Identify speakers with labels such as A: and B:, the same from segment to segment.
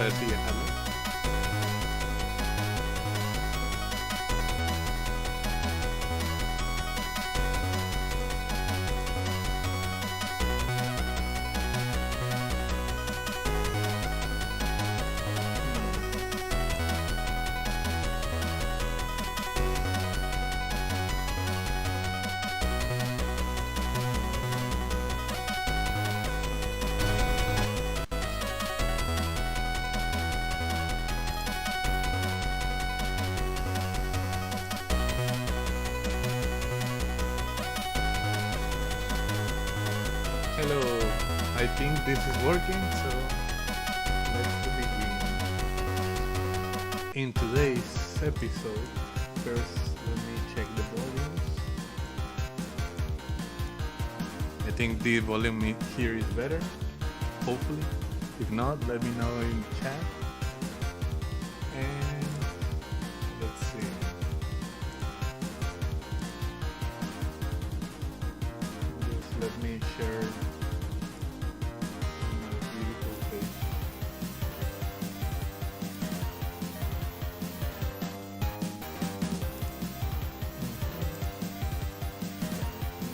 A: sigue jalando. Hello, I think this is working, so let's begin. In today's episode, first let me check the volumes. I think the volume here is better, hopefully. If not, let me know in chat. And let's see. Just let me share my beautiful page.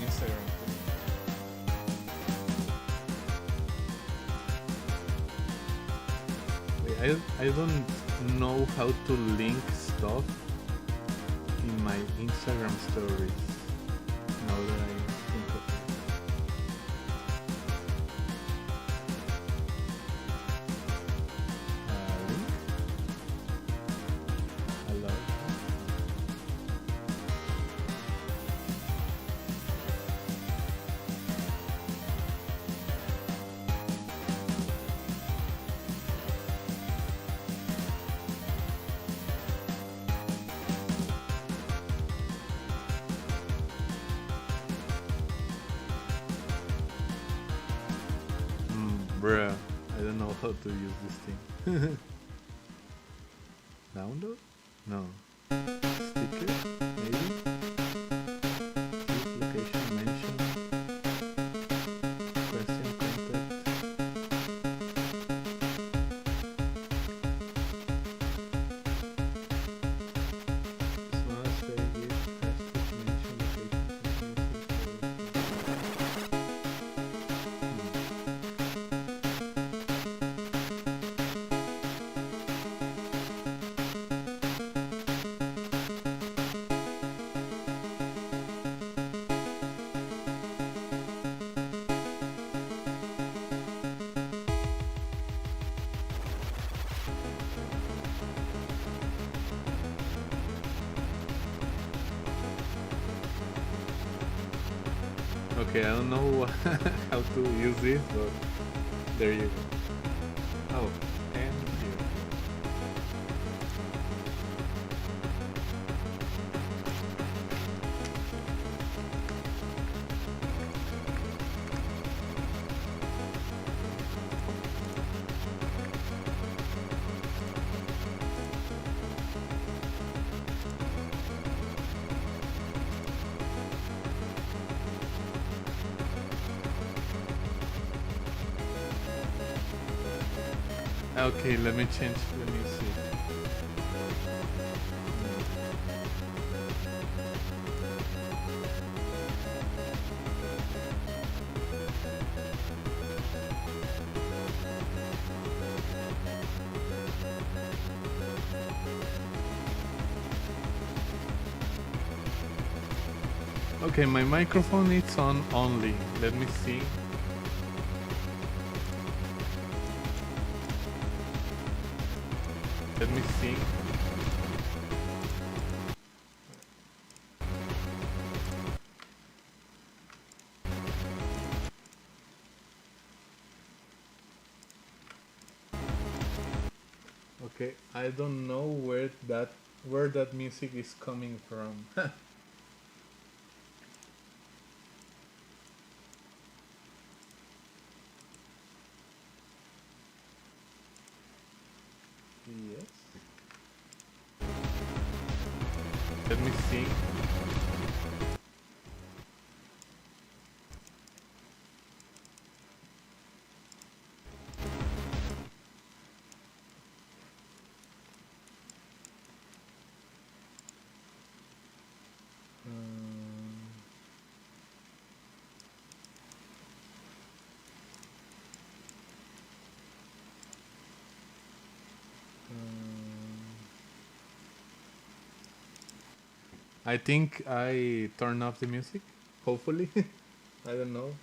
A: Instagram. I don't know how to link stuff in my Instagram stories now that I think of it. Link? Hello? Bruh, I don't know how to use this thing. Download? No. Sticker? Maybe? Click location mention. Question contact. Small spell gift. Hashtag mention location. Okay, I don't know how to use this, but there you go. Oh, and here. Okay, let me change, let me see. Okay, my microphone is on only. Let me see. Let me see. Okay, I don't know where that music is coming from. Yes. Let me see. I think I turned off the music. Hopefully. I don't know.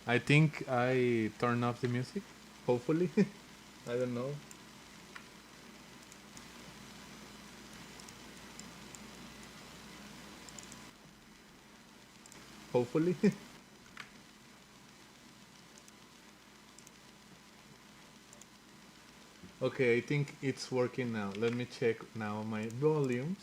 A: I think I turned off the music. Hopefully. I don't know. Hopefully. Okay, I think it's working now. Let me check now my volumes.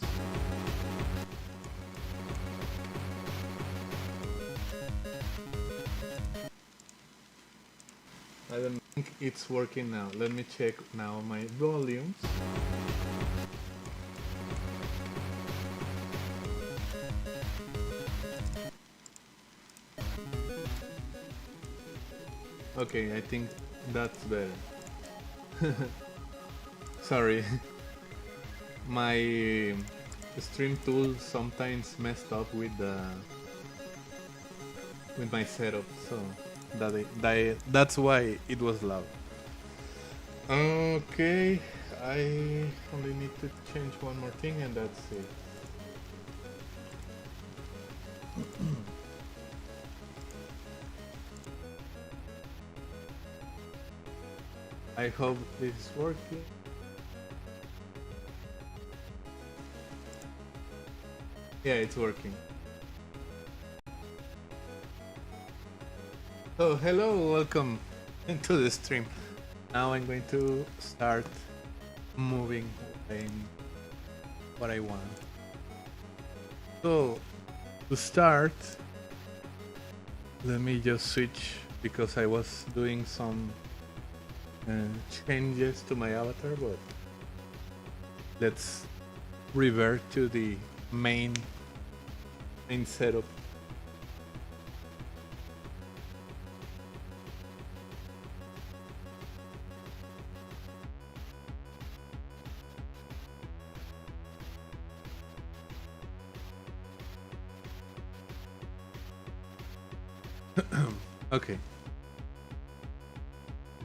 A: I don't think it's working now. Let me check now my volumes. Okay, I think that's better. Sorry. My stream tool sometimes messed up with my setup, so that's why it was loud. Okay, I only need to change one more thing and that's it. I hope this is working. Yeah, it's working. Oh, hello, welcome into the stream. Now I'm going to start moving what I want. So, to start, let me just switch because I was doing some changes to my avatar, but let's revert to the main setup. Okay.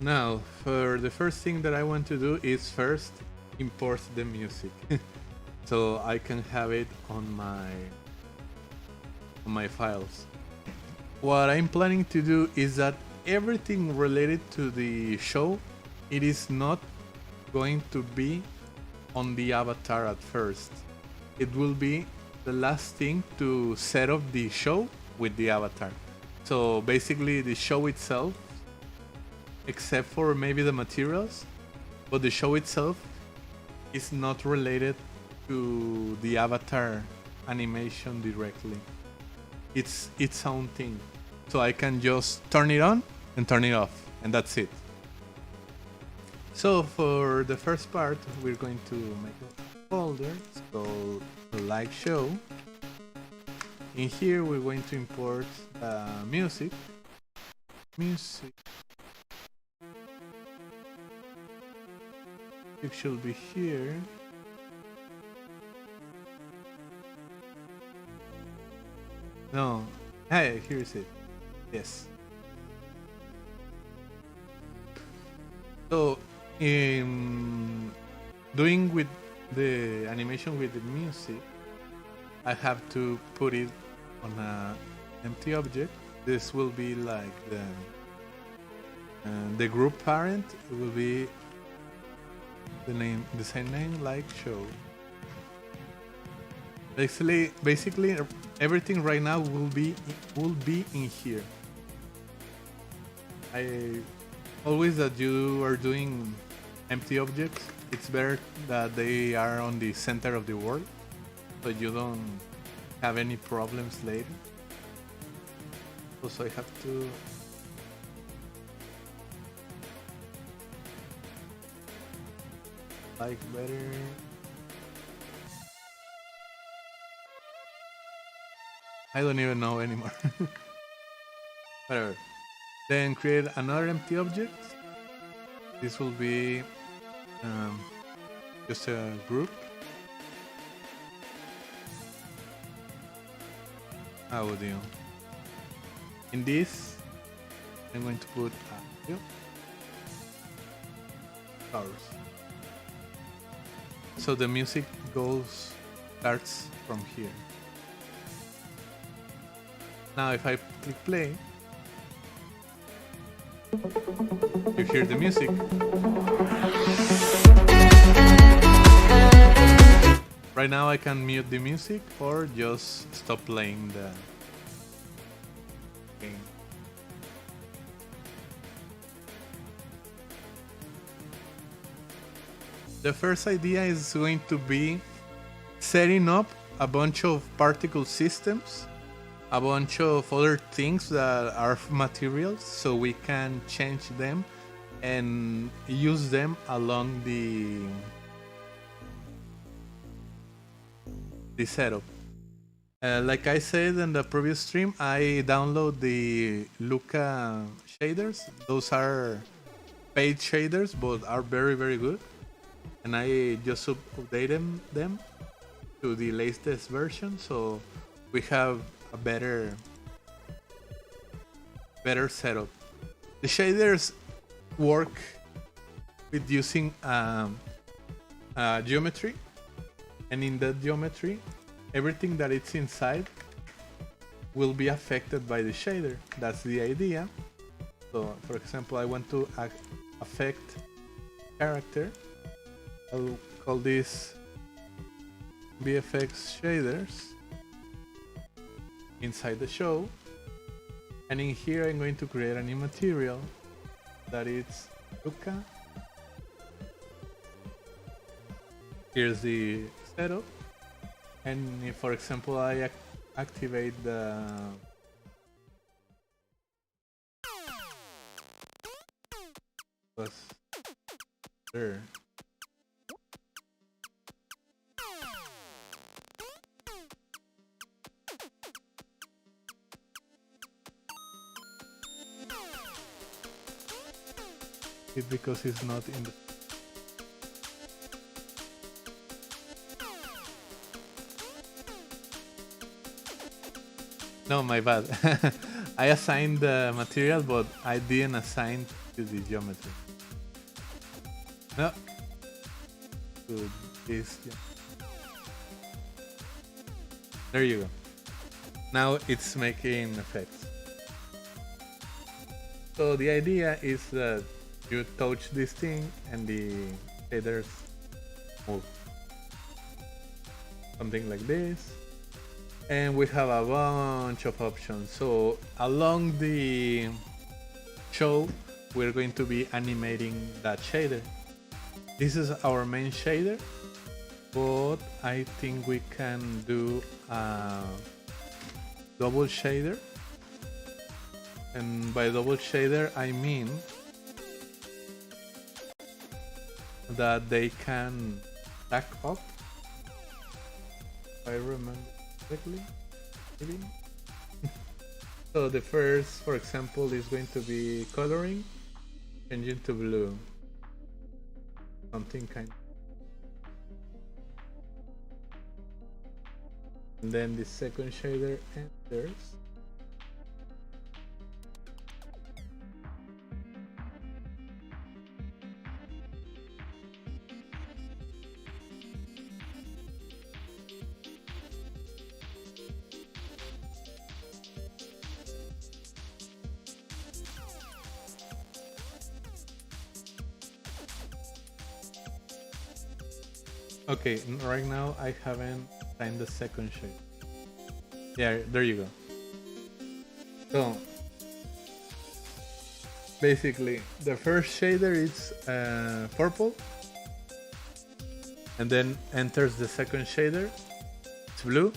A: Now, for the first thing that I want to do is first import the music, so I can have it on my files. What I'm planning to do is that everything related to the show, it is not going to be on the avatar at first. It will be the last thing to set up the show with the avatar. So basically the show itself, except for maybe the materials, but the show itself is not related to the avatar animation directly. It's its own thing. So I can just turn it on and turn it off, and that's it. So for the first part, we're going to make a folder. It's called Like Show. In here, we're going to import music. It should be here. No. Hey, here's it. Yes. So, doing with the animation with the music, I have to put it on an empty object. This will be like the group parent. It will be the same name, like show. Basically, everything right now will be in here. I always that you are doing empty objects, it's better that they are on the center of the world, so you don't have any problems later. Also, I have to like better. I don't even know anymore. Whatever. Then create another empty object. This will be just a group. Audio. In this, I'm going to put a few stars. So the music starts from here. Now if I click play, you hear the music. Right now I can mute the music or just stop playing the game. The first idea is going to be setting up a bunch of particle systems, a bunch of other things that are materials, so we can change them and use them along the setup. Like I said in the previous stream, I download the Luca shaders. Those are paid shaders, but are very, very good. And I just updated them to the latest version, so we have a better setup. The shaders work with using geometry, and in that geometry, everything that it's inside will be affected by the shader. That's the idea. So, for example, I want to affect character. I'll call this VFX shaders inside the show, and in here I'm going to create a new material that is Luca. Here's the setup, and if, for example, I activate the there. It because it's not in the no, my bad. I assigned the material, but I didn't assign to the geometry. No, to this. There you go. Now it's making effects. So the idea is that you touch this thing and the shaders move. Something like this. And we have a bunch of options. So along the show, we're going to be animating that shader. This is our main shader, but I think we can do a double shader. And by double shader, I mean that they can stack up, if I remember correctly. Maybe. So the first, for example, is going to be coloring, changing to blue. Something kind. And then the second shader enters. Okay, right now I haven't signed the second shade. Yeah, there you go. So basically the first shader is purple, and then enters the second shader, it's blue.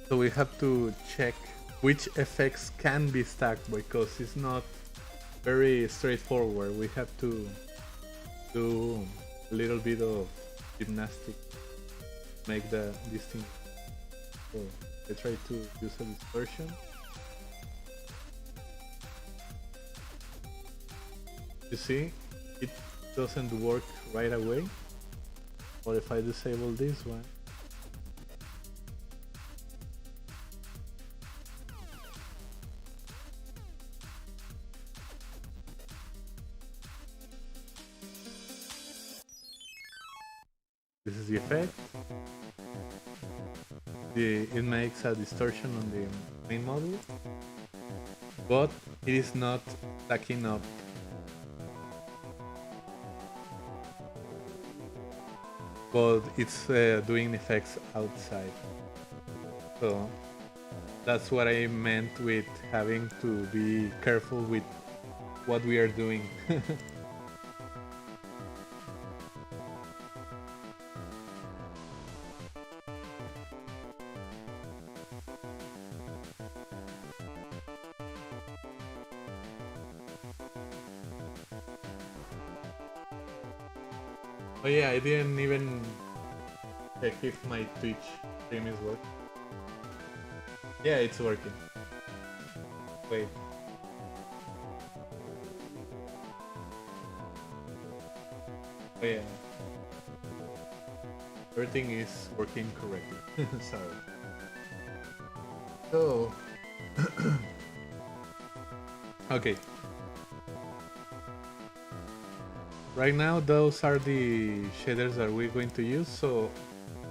A: So we have to check which effects can be stacked, because it's not very straightforward. We have to do a little bit of gymnastics to make this thing. So I try to use a distortion. You see, it doesn't work right away. Or if I disable this one, this is the effect. It makes a distortion on the main model, but it is not stacking up. But it's doing effects outside. So that's what I meant with having to be careful with what we are doing. Oh yeah, I didn't even check if my Twitch stream is working. Yeah, it's working. Wait. Oh yeah. Everything is working correctly. Sorry. So... okay. Right now, those are the shaders that we're going to use. So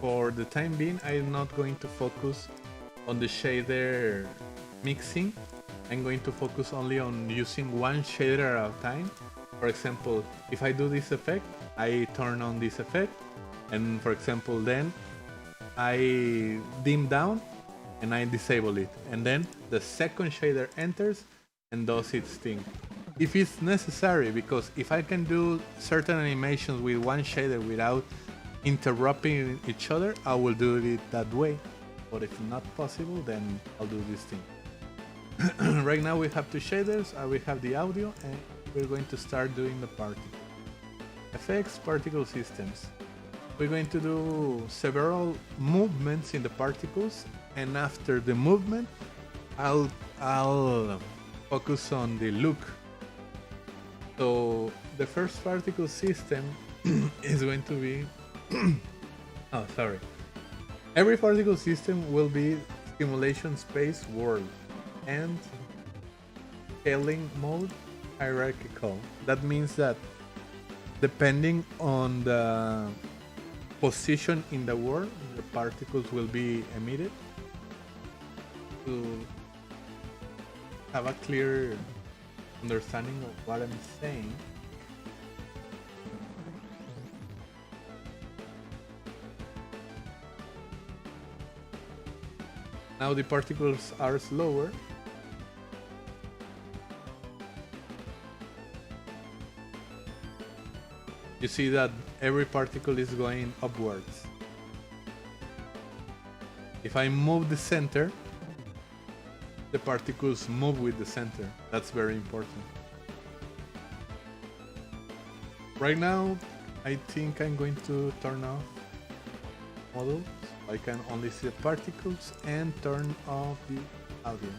A: for the time being, I'm not going to focus on the shader mixing. I'm going to focus only on using one shader at a time. For example, if I do this effect, I turn on this effect, and for example, then I dim down and I disable it, and then the second shader enters and does its thing. If it's necessary, because if I can do certain animations with one shader without interrupting each other, I will do it that way. But if not possible, then I'll do this thing. Right now we have two shaders, we have the audio, and we're going to start doing the particle. Effects, particle systems. We're going to do several movements in the particles, and after the movement, I'll focus on the look. So the first particle system is going to be oh, sorry. Every particle system will be simulation space world and scaling mode hierarchical. That means that depending on the position in the world, the particles will be emitted. To have a clear understanding of what I'm saying, now the particles are slower. You see that every particle is going upwards. If I move the center, the particles move with the center. That's very important. Right now, I think I'm going to turn off models. I can only see the particles and turn off the audio.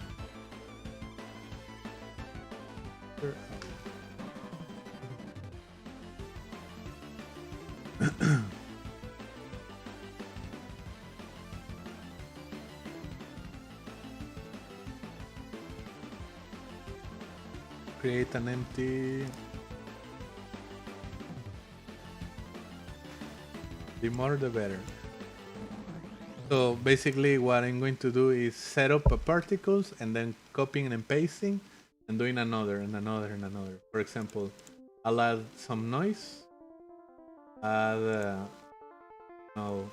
A: Create an empty. The more the better. So basically what I'm going to do is set up a particles and then copying and pasting and doing another and another and another. For example, I'll add some noise, add no,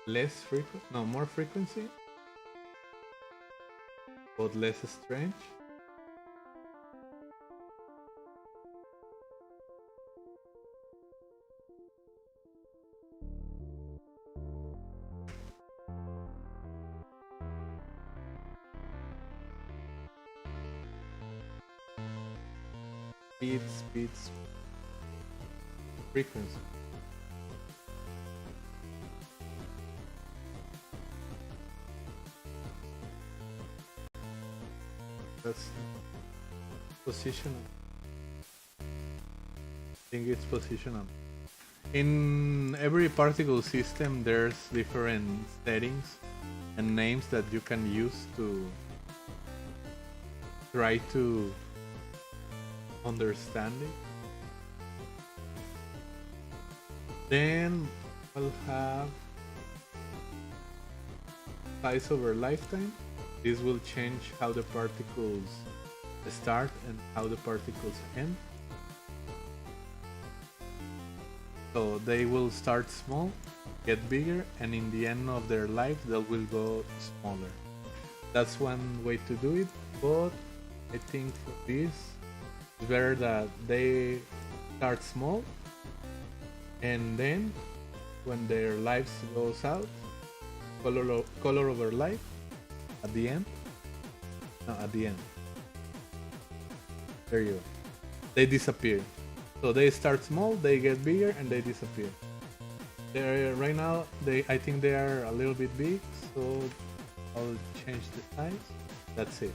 A: less frequency, no, more frequency, but less strange. Speeds, frequency. That's position think it's positional. In every particle system, there's different settings and names that you can use to try to understand it. Then we'll have size over lifetime. This will change how the particles start and how the particles end. So they will start small, get bigger, and in the end of their life they will go smaller. That's one way to do it, but I think for this it's better that they start small and then when their lives goes out, color over life at the end. No, at the end. There you go. They disappear. So they start small, they get bigger, and they disappear. They're right now. I think they are a little bit big, so I'll change the size. That's it.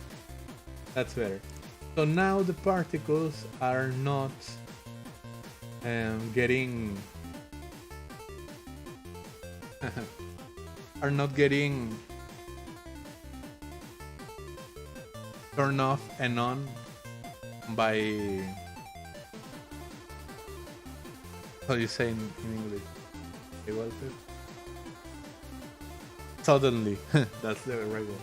A: That's better. So now the particles are not getting turned off and on by, how do you say in English? Suddenly. That's the right one.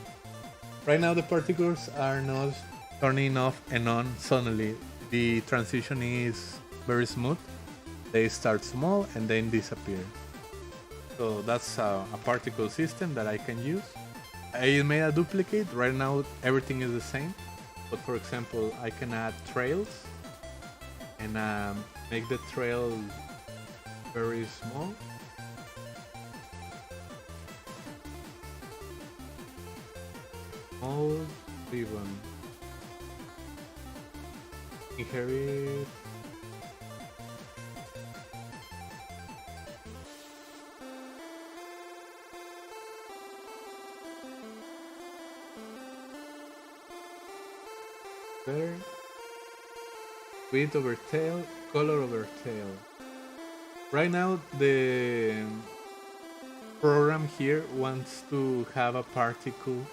A: Right now the particles are not turning off and on suddenly. The transition is very smooth. They start small and then disappear. So that's a particle system that I can use. I made a duplicate. Right now everything is the same. But for example, I can add trails and make the trail very small. Small ribbon. Inherit. Better. Width over tail, color over tail. Right now the program here wants to have a particle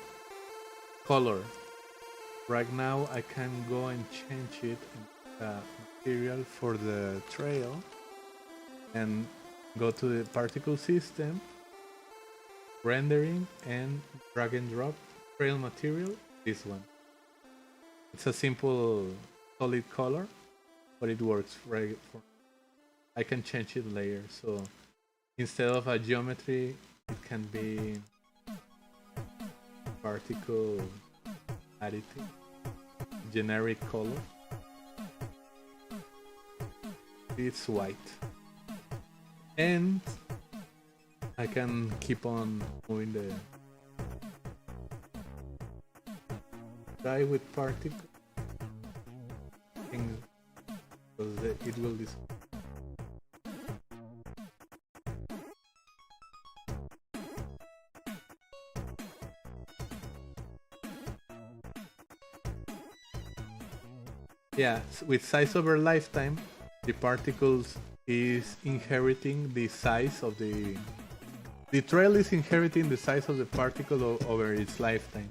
A: color. Right now I can go and change it in the material for the trail and go to the particle system, rendering, and drag and drop trail material, this one. It's a simple solid color, but it works right for. I can change it later, so instead of a geometry, it can be particle additive, generic color. It's white, and I can keep on moving the try with particle things because it will disappear. Yeah, with size over lifetime, the particles is inheriting the size of the trail is inheriting the size of the particle over its lifetime.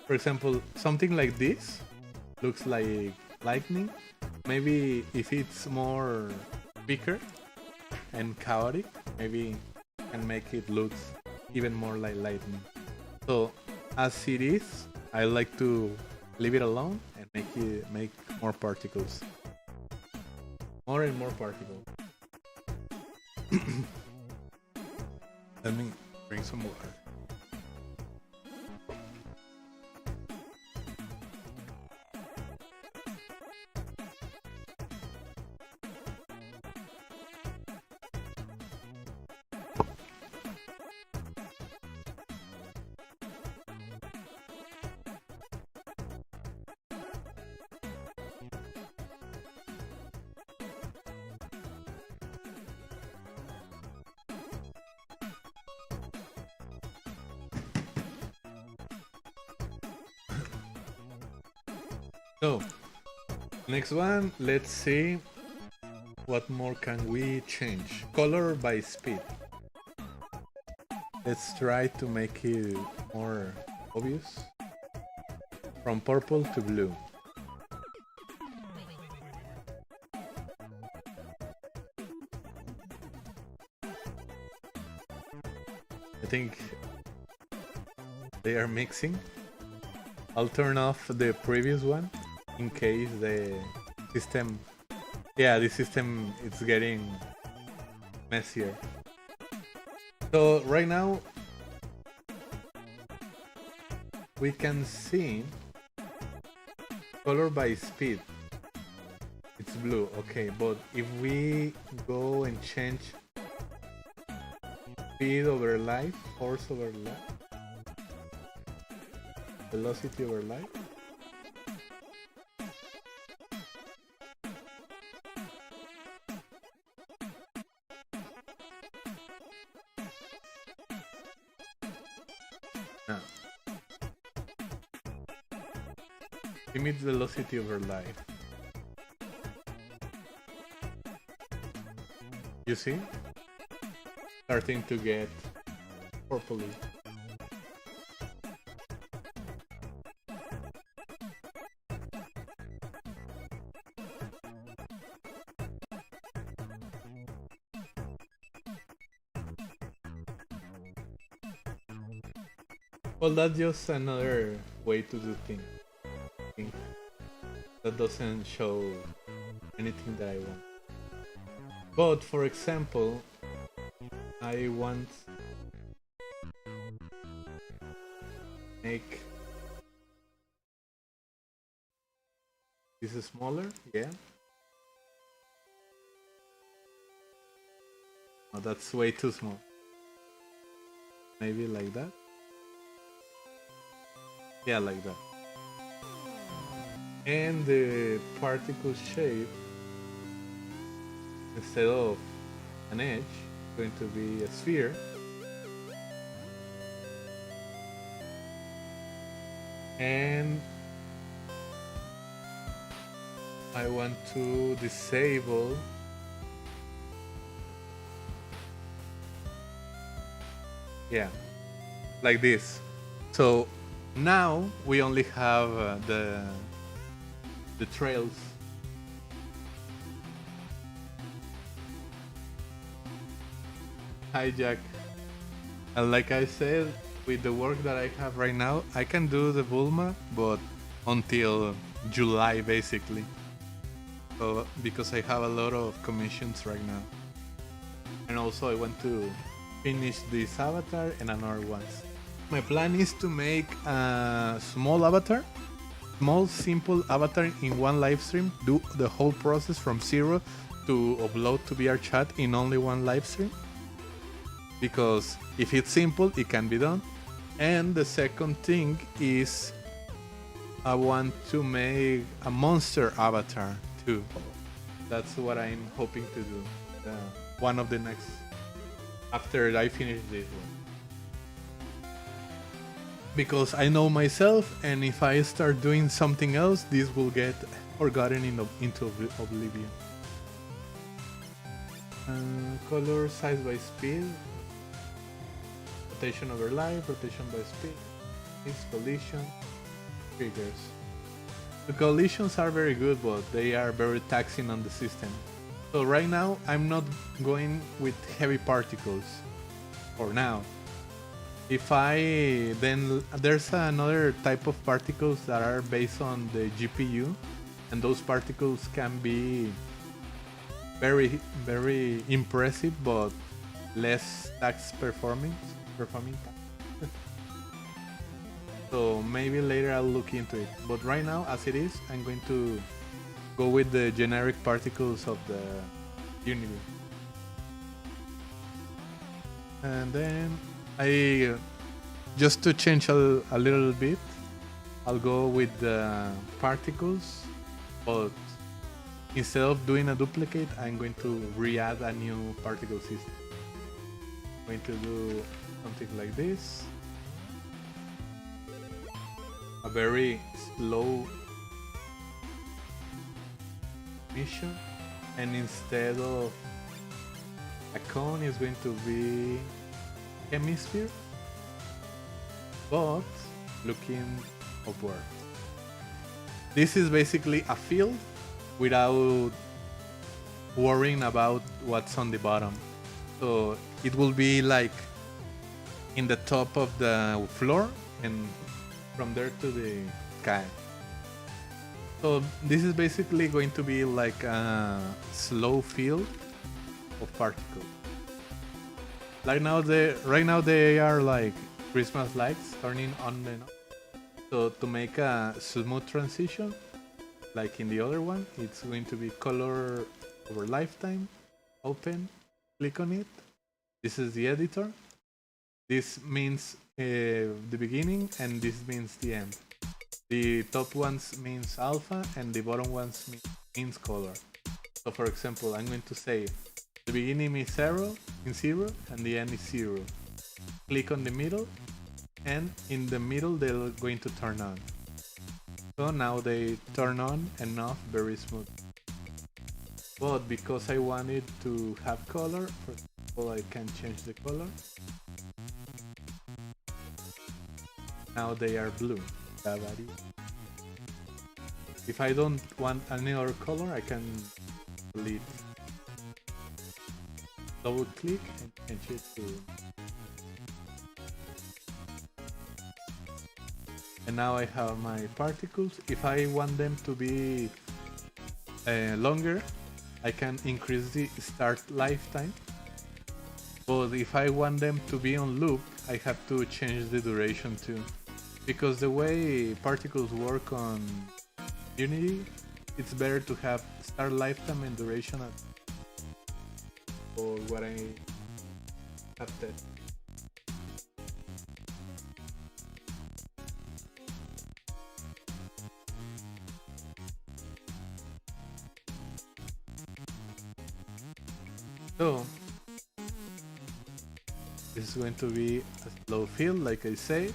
A: For example, something like this looks like lightning. Maybe if it's more bigger and chaotic, maybe can make it look even more like lightning. So as it is, I like to leave it alone and make more particles, more and more particles. Let me drink some water. So, next one, let's see What more can we change? Color by speed. Let's try to make it more obvious. From purple to blue. I think they are mixing. I'll turn off the previous one in case the system, the system is getting messier. So right now we can see color by speed. It's blue, okay, but if we go and change speed over life, force over life, velocity over life, limit velocity over life. You see? Starting to get purpley. Well, that's just another way to do things. That doesn't show anything that I want. But for example, I want make this is smaller, yeah. Oh, that's way too small. Maybe like that. Yeah, like that. And the particle shape, instead of an edge, is going to be a sphere. And I want to disable like this. So now we only have the trails. Hi Jack. And like I said, with the work that I have right now, I can do the Bulma, but until July basically. So because I have a lot of commissions right now. And also I want to finish this avatar and another ones. My plan is to make a small avatar, small simple avatar in one live stream, do the whole process from zero to upload to Vrchat in only one live stream. Because if it's simple, it can be done. And the second thing is I want to make a monster avatar too. That's what I'm hoping to do. One of the next, after I finish this one. Because I know myself, and if I start doing something else, this will get forgotten into oblivion. Color, size by speed, rotation over life, rotation by speed, collision, triggers. The collisions are very good, but they are very taxing on the system. So right now, I'm not going with heavy particles for now. Then there's another type of particles that are based on the GPU, and those particles can be very, very impressive, but less tax performing. So maybe later I'll look into it. But right now, as it is, I'm going to go with the generic particles of the universe. And then just to change a little bit, I'll go with the particles, but instead of doing a duplicate, I'm going to re-add a new particle system. I'm going to do something like this. A very slow mission. and instead of a cone is going to be hemisphere, but looking upward. This is basically a field without worrying about what's on the bottom. So it will be like in the top of the floor and from there to the sky. So this is basically going to be like a slow field of particles. Right now they are like Christmas lights turning on and off. So to make a smooth transition, like in the other one, it's going to be color over lifetime, open, click on it. This is the editor. This means the beginning and this means the end. The top ones means alpha and the bottom ones means color. So for example, I'm going to say the beginning is 0 and the end is 0. Click on the middle and in the middle they're going to turn on. So now they turn on and off very smooth. But because I wanted to have color, for example, I can change the color. Now they are blue. If I don't want any other color, I can delete. Double click and change it to. And now I have my particles. If I want them to be longer, I can increase the start lifetime. But if I want them to be on loop, I have to change the duration too. Because the way particles work on Unity, it's better to have start lifetime and duration for what I have tested. So this is going to be a slow field, like I say,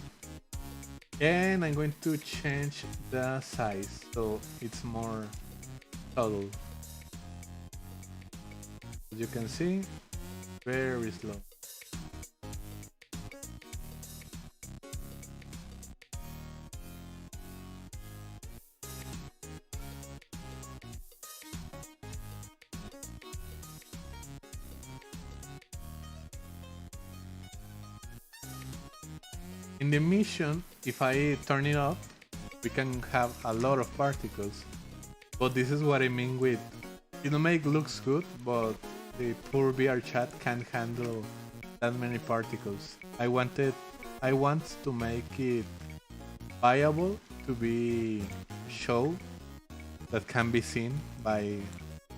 A: and I'm going to change the size so it's more subtle. As you can see, very slow. In the mission, if I turn it up, we can have a lot of particles. But this is what I mean with, it looks good, but the poor Vrchat can't handle that many particles. I want to make it viable to be a show that can be seen by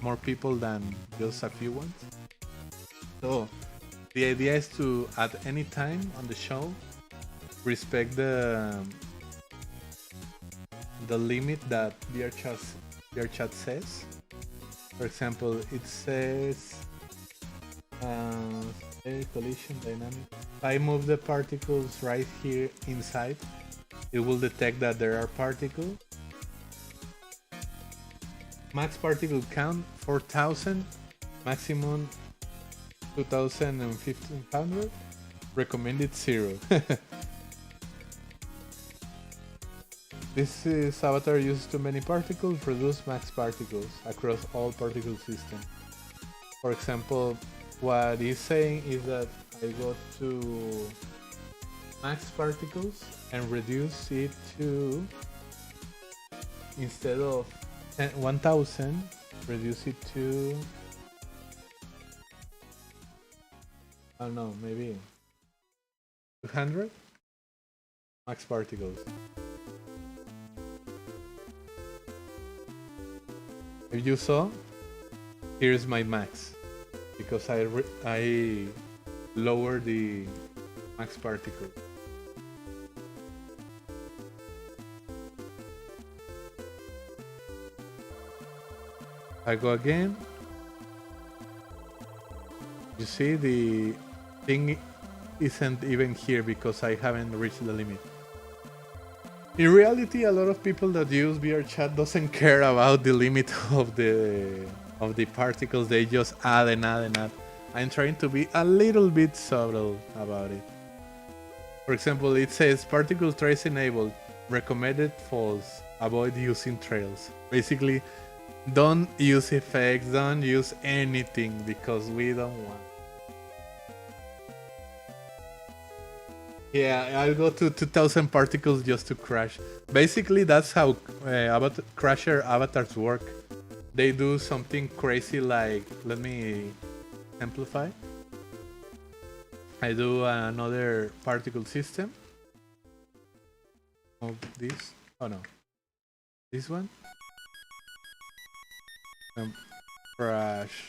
A: more people than just a few ones. So the idea is to, at any time on the show, respect the limit that Vrchat says. For example, it says collision dynamic. If I move the particles right here inside, it will detect that there are particles. Max particle count 4,000, maximum 2,500, recommended 0. This avatar uses too many particles, reduce max particles across all particle systems. For example, what he's saying is that I go to max particles and reduce it to, instead of 1000, reduce it to, I don't know, maybe 200 max particles. If you saw, here's my max, because I lowered the max particle. I go again. You see, the thing isn't even here because I haven't reached the limit. In reality, a lot of people that use Vrchat doesn't care about the limit of the of the particles, they just add and add and add. I'm trying to be a little bit subtle about it. For example, it says particle trace enabled, recommended false, avoid using trails. Basically, don't use effects, don't use anything because we don't want. Yeah, I'll go to 2000 particles just to crash. Basically, that's how Crasher avatars work. They do something crazy like, let me amplify. I do another particle system of this. Oh no, this one. Crash.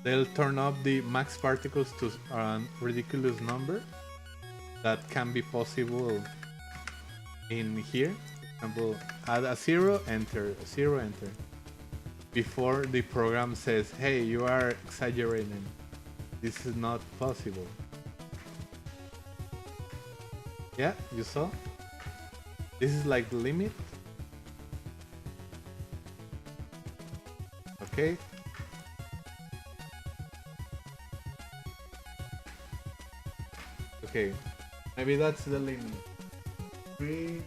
A: They'll turn up the max particles to a ridiculous number that can be possible in here. For example, add a 0, enter, 0, enter. Before the program says, hey, you are exaggerating. This is not possible. Yeah, you saw? This is like the limit. Okay. Okay, maybe that's the limit. 3.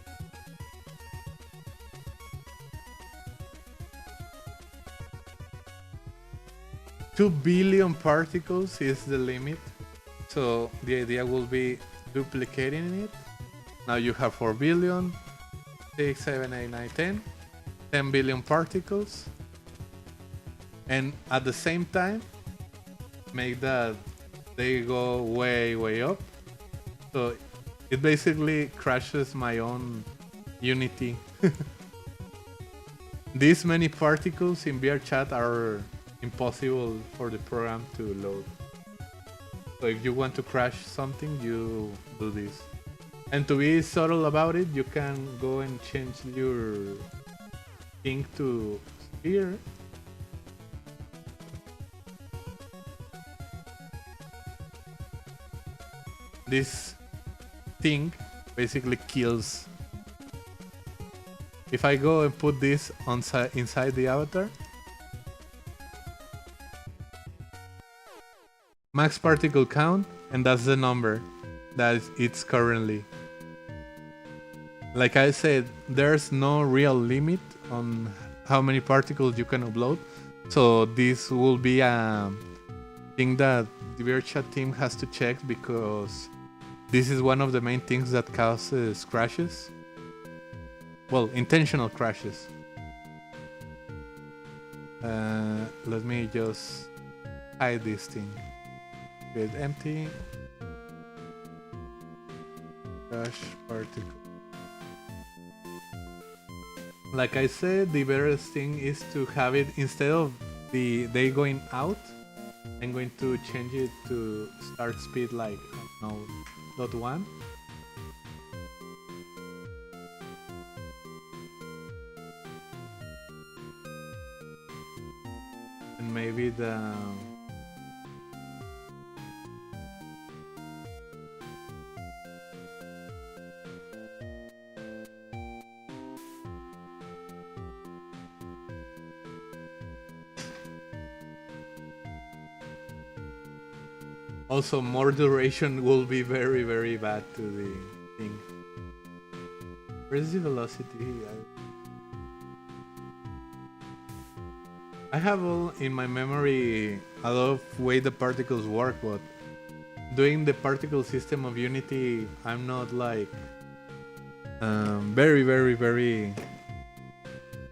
A: Two billion particles is the limit. So the idea will be duplicating it. Now you have 4 billion, 6, 7, 8, 9, 10. 10 billion particles. And at the same time, make that they go way, way up. So it basically crashes my own Unity. These many particles in Vrchat are impossible for the program to load. So if you want to crash something, you do this. And to be subtle about it, you can go and change your thing to sphere. This thing basically kills. If I go and put this inside the avatar, max particle count, and that's the number that it's currently. Like I said, there's no real limit on how many particles you can upload, so this will be a thing that the Vrchat team has to check, because this is one of the main things that causes crashes. Well, intentional crashes. Let me just hide this thing. Get empty. Crash particle. Like I said, the better thing is to have it, instead of they going out, I'm going to change it to start speed like, I don't know, .1. And maybe the also more duration will be very, very bad to the thing. Where's the velocity? I have all in my memory a lot of way the particles work, but doing the particle system of Unity, I'm not like very, very, very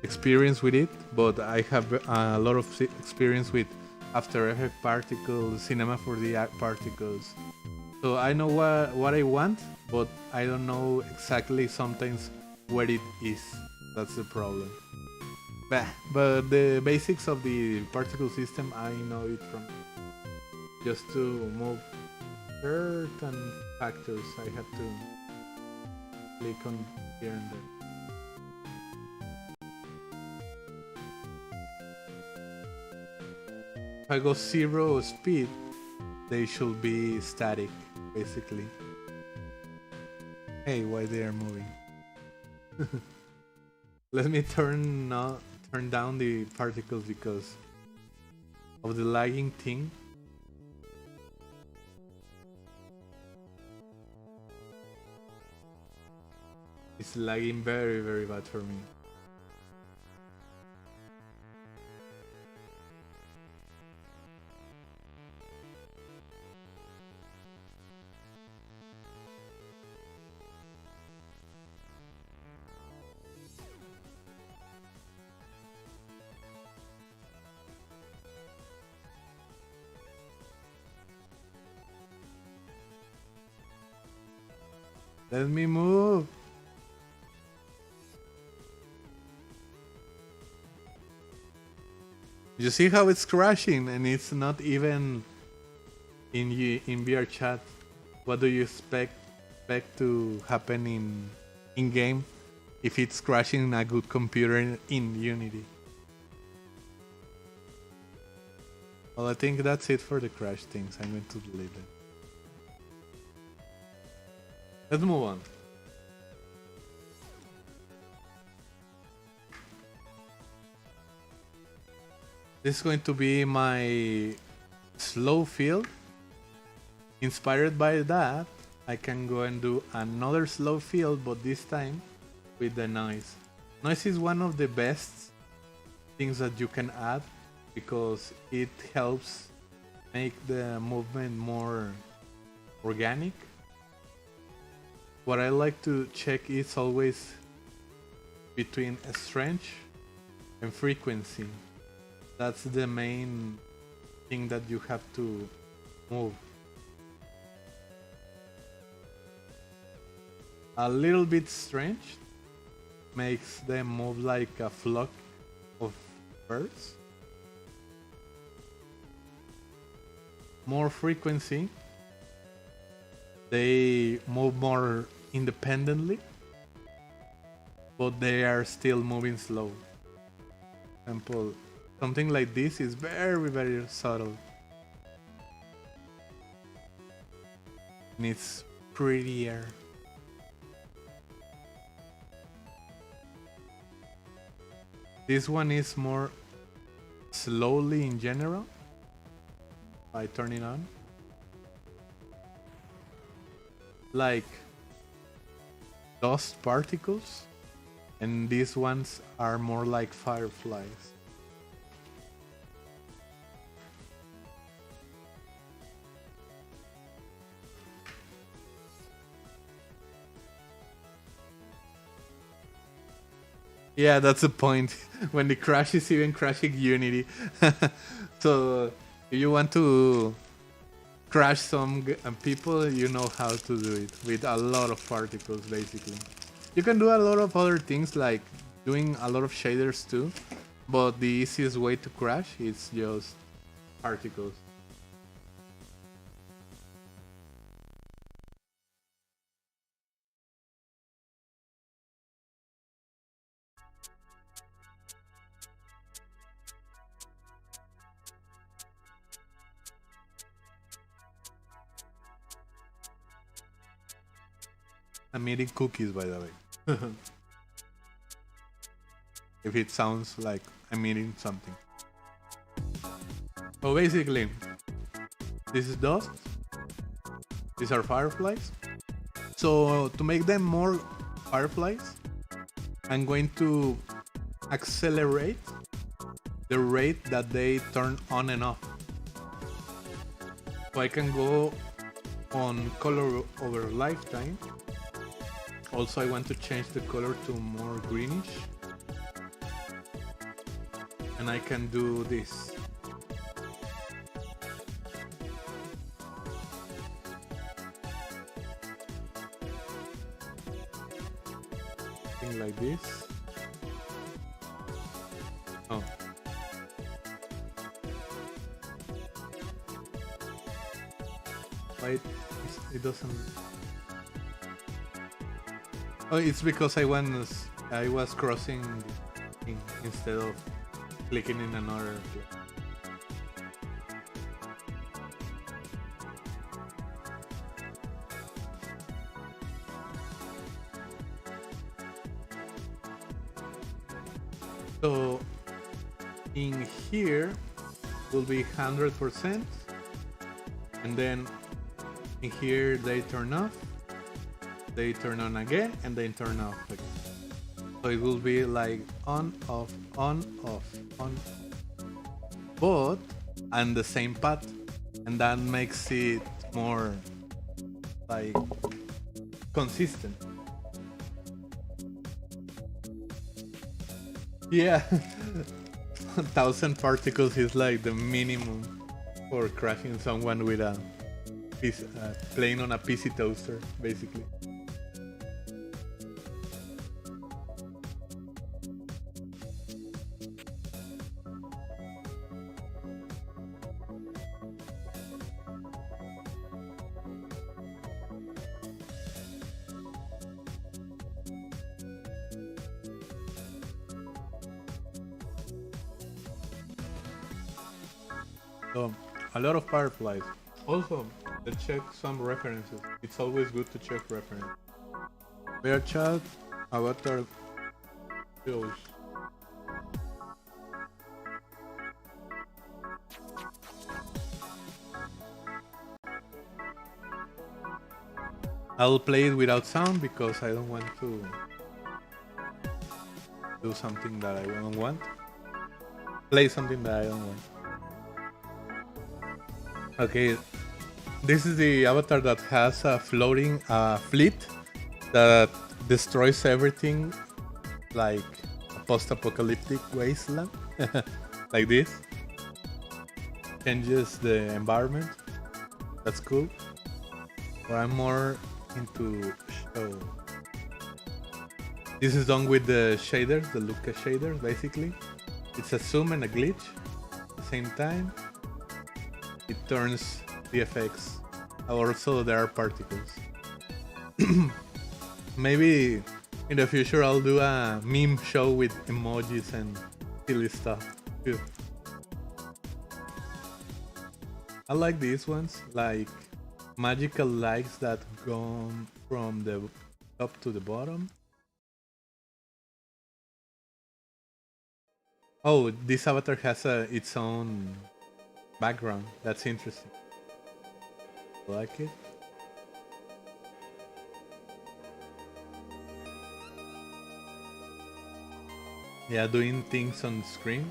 A: experienced with it, but I have a lot of experience with After Effects particles, Cinema 4D particles. So I know what I want, but I don't know exactly sometimes where it is. That's the problem. But the basics of the particle system, I know it from just to move certain factors. I have to click on here and there. If I go 0 speed, they should be static, basically. Hey, why they are moving? Let me turn turn down the particles because of the lagging thing. It's lagging very, very bad for me. Let me move. You see how it's crashing and it's not even in Vrchat. What do you expect to happen in game if it's crashing in a good computer in Unity? Well, I think that's it for the crash things. I'm going to delete it. Let's move on. This is going to be my slow field. Inspired by that, I can go and do another slow field, but this time with the noise. Noise is one of the best things that you can add because it helps make the movement more organic. What I like to check is always between strength and frequency. That's the main thing that you have to move. A little bit strength makes them move like a flock of birds. More frequency, they move more independently, but they are still moving slow. For example, something like this is very, very subtle. And it's prettier. This one is more slowly in general. I turn it on. Like dust particles, and these ones are more like fireflies. Yeah, that's the point. When the crash is even crashing Unity. So if you want to crash some people, you know how to do it with a lot of particles, basically. You can do a lot of other things like doing a lot of shaders too, but the easiest way to crash is just particles. I'm eating cookies, by the way. If it sounds like I'm eating something. So basically, this is dust. These are fireflies. So to make them more fireflies, I'm going to accelerate the rate that they turn on and off. So I can go on color over lifetime. Also, I want to change the color to more greenish. And I can do this. Something like this. Oh. Why it doesn't... Oh, it's because I was crossing the thing instead of clicking in another place. So In here will be 100%, and then in here they turn off, they turn on again, and then turn off again. So it will be like on, off, on, off, on, but on the same path, and that makes it more like consistent. Yeah. 1,000 particles is like the minimum for crashing someone with a piece, playing on a PC toaster, basically. So, a lot of fireflies. Also, let's check some references. It's always good to check references. Vrchat, avatar shows. I'll play it without sound because I don't want to do something that I don't want. Play something that I don't want. Okay, this is the avatar that has a floating fleet that destroys everything, like a post-apocalyptic wasteland, like this. Changes the environment. That's cool. But I'm more into show. This is done with the shaders, the Luca shaders, basically. It's a zoom and a glitch at the same time. It turns the effects. Also, there are particles. Maybe in the future I'll do a meme show with emojis and silly stuff too. I like these ones, like magical lights that go from the top to the bottom. Oh, this avatar has its own background. That's interesting. I like it. Yeah, doing things on screen.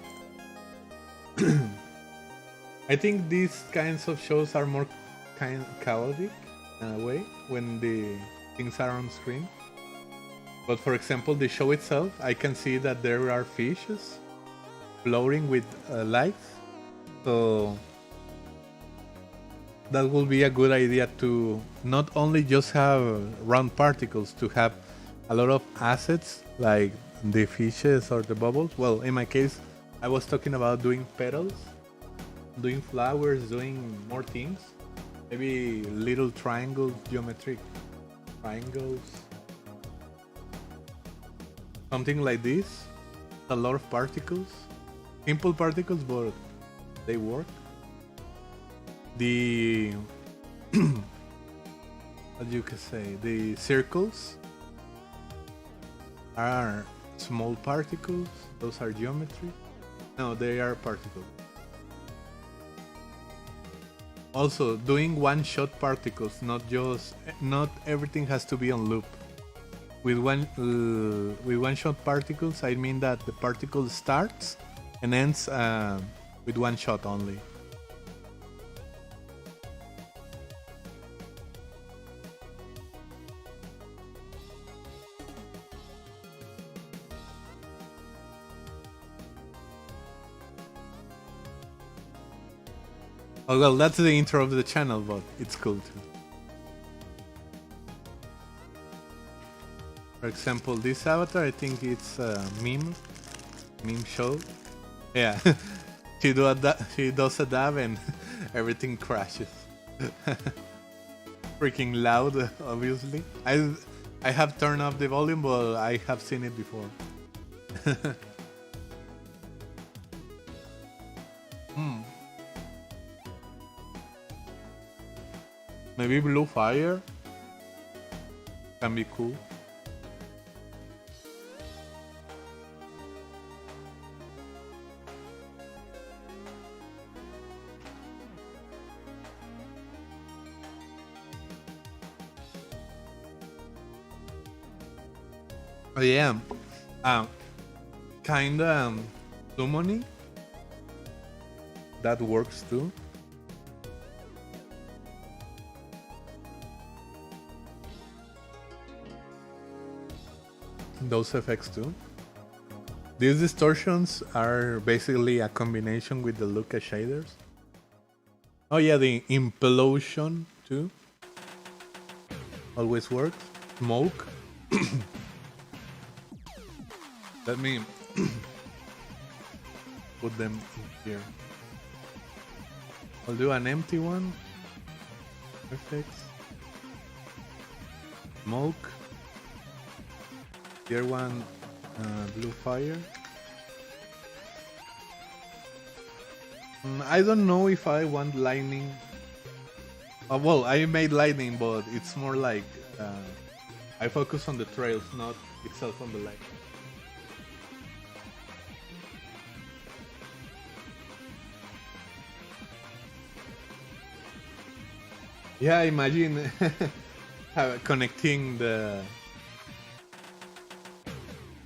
A: I think these kinds of shows are more kind chaotic in a way when the things are on screen. But for example, the show itself, I can see that there are fishes floating with lights. So that will be a good idea to not only just have round particles, to have a lot of assets like the fishes or the bubbles. Well, in my case, I was talking about doing petals, doing flowers, doing more things. Maybe little triangles, geometric triangles. Something like this. A lot of particles. Simple particles, but they work. The what you can say, the circles are small particles. Those are geometry. No, they are particles. Also, doing one-shot particles, not everything has to be on loop. With one-shot particles, I mean that the particle starts and ends with one shot only. Oh well, that's the intro of the channel, but it's cool too. For example, this avatar, I think it's a meme show. Yeah, she does a dab and everything crashes. Freaking loud, obviously. I have turned off the volume, but I have seen it before. Maybe blue fire can be cool. Oh, yeah. Um, Kinda summoning. That works too. Those effects too. These distortions are basically a combination with the Luca shaders. Oh yeah, the implosion too. Always works. Smoke. Let me put them in here. I'll do an empty one. Effects. Smoke. Here one, blue fire. I don't know if I want lightning. Well, I made lightning, but it's more like I focus on the trails, not itself on the light. Yeah, imagine connecting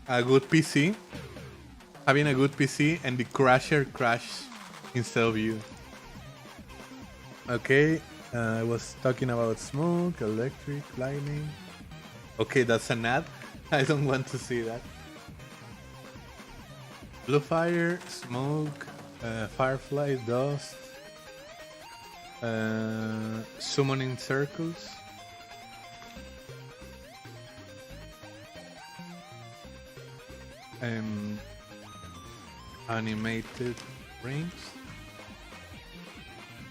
A: a good PC, having a good PC, and the crasher crash instead of you. Okay, I was talking about smoke, electric, lightning. Okay, that's an ad. I don't want to see that. Blue fire, smoke, firefly, dust, summoning circles. Animated rings.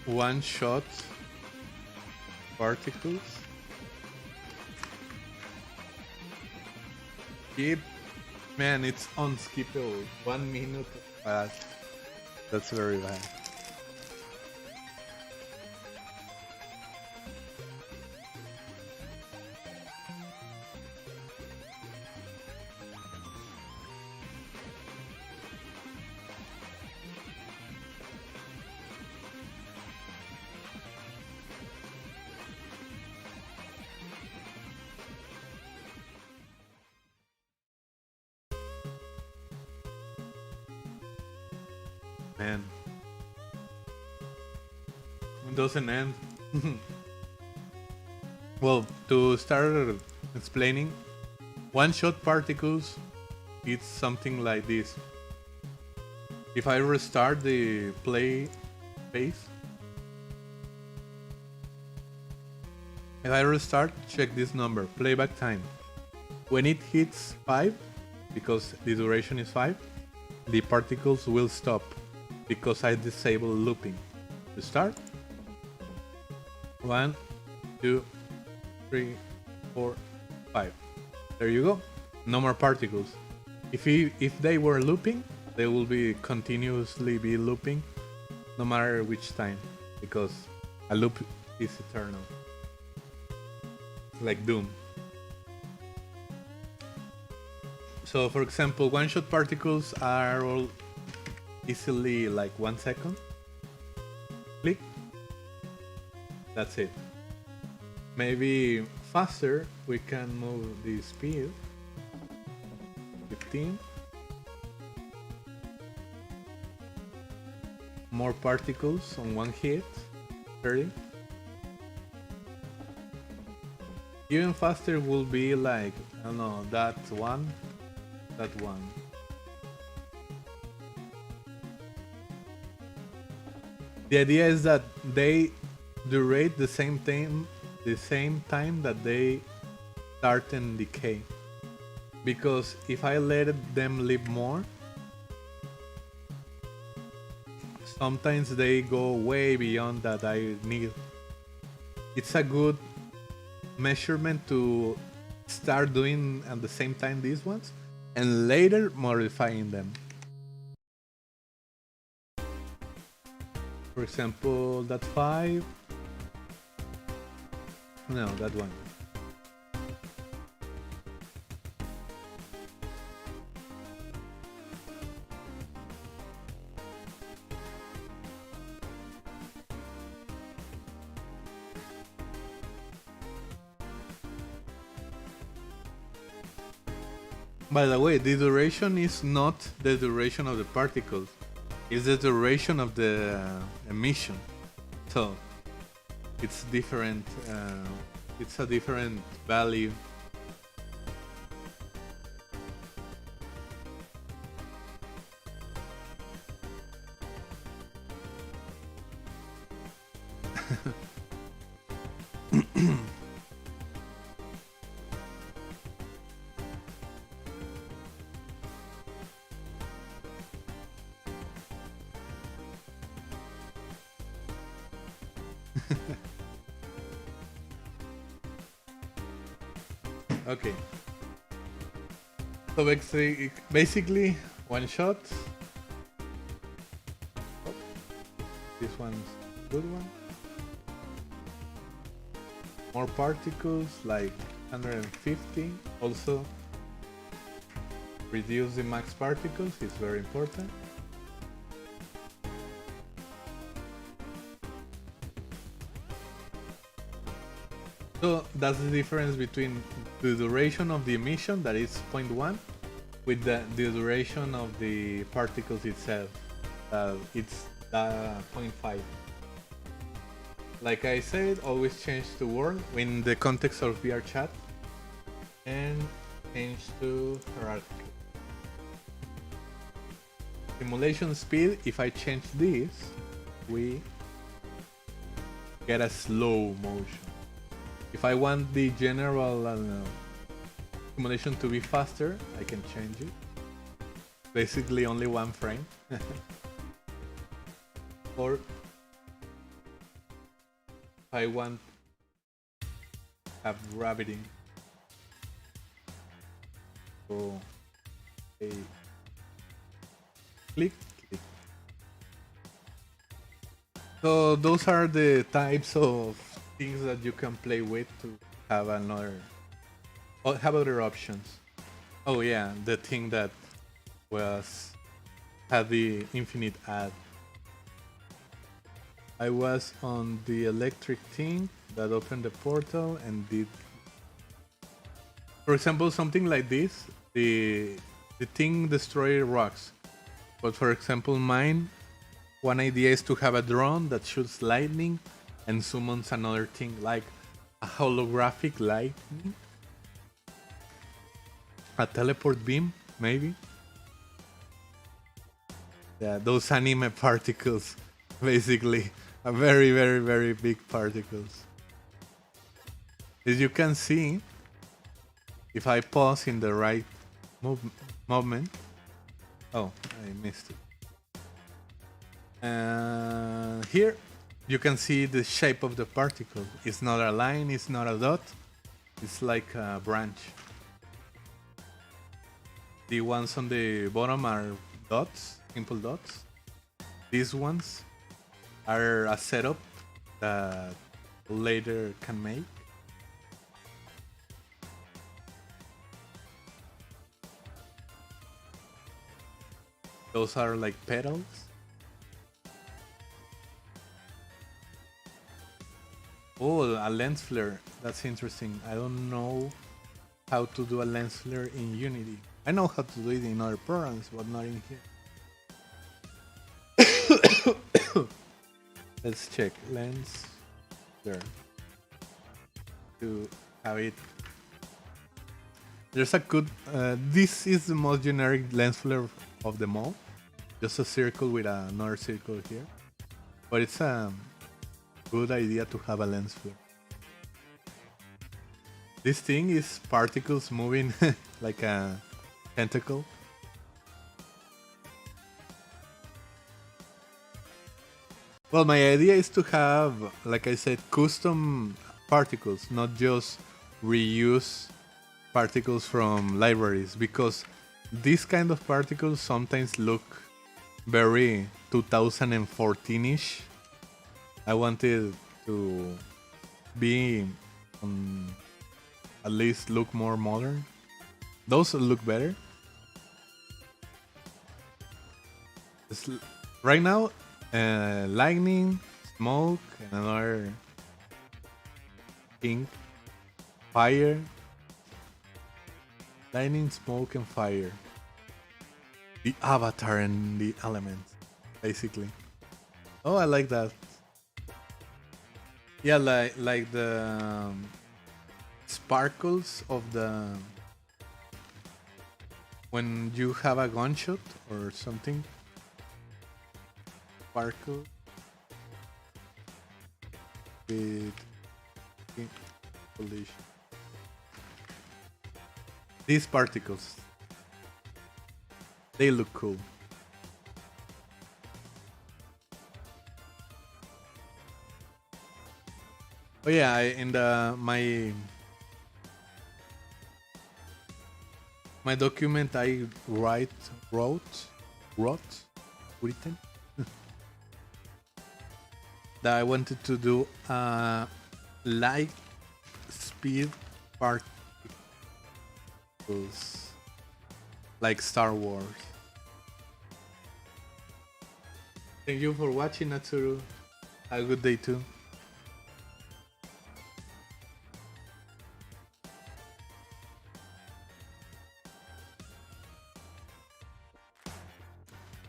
A: One shot particles. Skip. Man, it's unskippable. 1 minute. That's very bad. Man. It doesn't end. Well, to start explaining, one-shot particles, it's something like this. If I restart the play phase, if I restart, check this number, playback time. When it hits 5, because the duration is 5, the particles will stop, because I disable looping. To start, 1, 2, 3, 4, 5. There you go. No more particles. If they were looping, they will be continuously be looping, no matter which time, because a loop is eternal, like Doom. So, for example, one-shot particles are all easily like 1 second. Click. That's it. Maybe faster, we can move the speed. 15. More particles on one hit. 30. Even faster will be like, I don't know, that one. The idea is that they durate the same time that they start and decay. Because if I let them live more, sometimes they go way beyond that I need. It's a good measurement to start doing at the same time these ones and later modifying them. For example, that 5. No, that one. By the way, the duration is not the duration of the particles. It's the duration of the emission. So it's different. It's a different value. Okay. So basically one shot. Oh, this one's a good one. More particles, like 150. Also, reduce the max particles is very important. So that's the difference between the duration of the emission, that is 0.1, with the duration of the particles itself. It's 0.5. Like I said, always change to Word in the context of Vrchat and change to hierarchical. Simulation speed, if I change this, we get a slow motion. If I want the general simulation to be faster, I can change it. Basically only one frame. Or if I want have gravity. So a click. So those are the types of things that you can play with to have have other options. Oh yeah, the thing that had the infinite add. I was on the electric thing that opened the portal and did, for example, something like this. The thing destroyed rocks, but for example mine, one idea is to have a drone that shoots lightning and summons another thing, like a holographic lightning, a teleport beam, maybe. Yeah, those anime particles, basically, are very, very, very big particles. As you can see, if I pause in the right movement, oh, I missed it. Here you can see the shape of the particle. It's not a line, it's not a dot, it's like a branch. The ones on the bottom are dots, simple dots. These ones are a setup that later can make. Those are like petals. Oh, a lens flare. That's interesting. I don't know how to do a lens flare in Unity. I know how to do it in other programs, but not in here. Let's check lens flare to have it. There's a good. This is the most generic lens flare of them all. Just a circle with another circle here, but it's a good idea to have a lens flare. This thing is particles moving like a tentacle. Well, my idea is to have, like I said, custom particles, not just reuse particles from libraries, because these kind of particles sometimes look very 2014-ish. I wanted to be at least look more modern. Those look better. Right now, lightning, smoke, and another thing, fire. Lightning, smoke, and fire. The avatar and the elements, basically. Oh, I like that. Yeah, like the sparkles of the when you have a gunshot or something. Sparkle with collision. These particles, they look cool. Oh yeah, in the my document I wrote written that I wanted to do light speed particles like Star Wars. Thank you for watching, Natsuru. Have a good day too.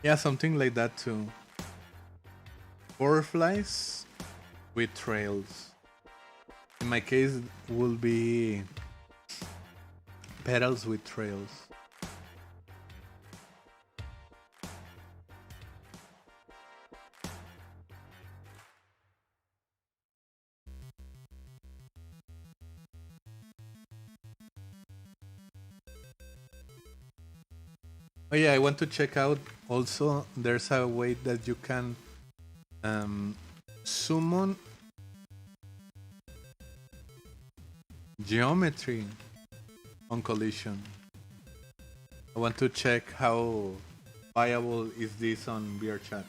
A: Yeah, something like that too. Butterflies with trails. In my case, it will be petals with trails. Oh yeah, I want to check out also, there's a way that you can summon geometry on collision. I want to check how viable is this on Vrchat.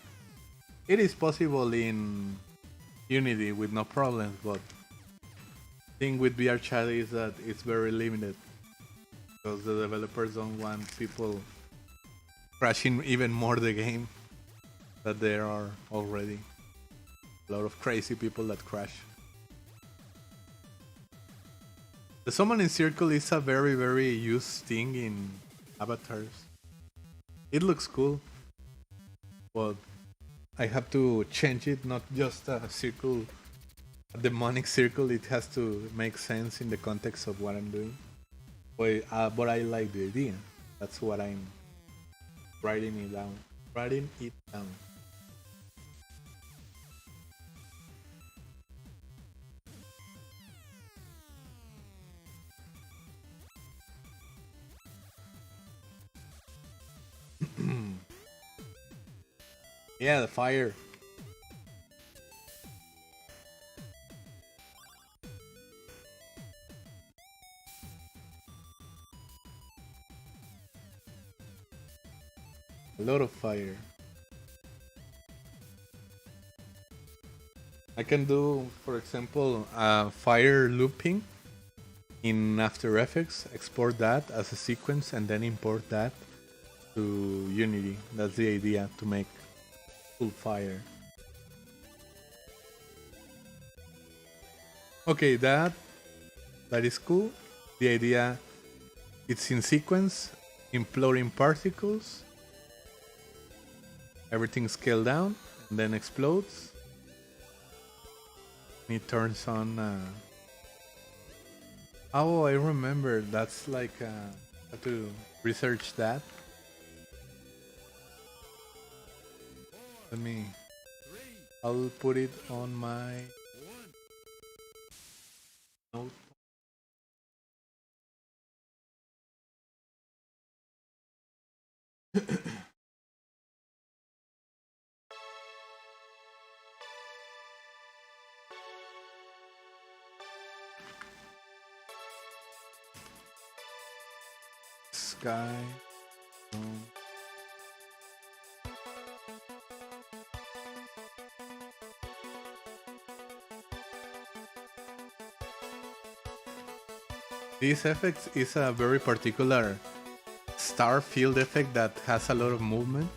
A: It is possible in Unity with no problems, but the thing with Vrchat is that it's very limited because the developers don't want people crashing even more the game that there are already. A lot of crazy people that crash. The summoning circle is a very used thing in avatars. It looks cool, but I have to change it, not just a circle, a demonic circle. It has to make sense in the context of what I'm doing. But I like the idea. That's what I'm writing it down. Writing it down. Yeah, the fire. A lot of fire. I can do, for example, fire looping in After Effects, export that as a sequence and then import that to Unity. That's the idea, to make full fire. Okay, that is cool. The idea, it's in sequence, imploding particles, everything scaled down, and then explodes. It turns on. Oh, I remember. That's like I have to research that. Let me. I'll put it on my note. Sky. This effect is a very particular star field effect that has a lot of movement,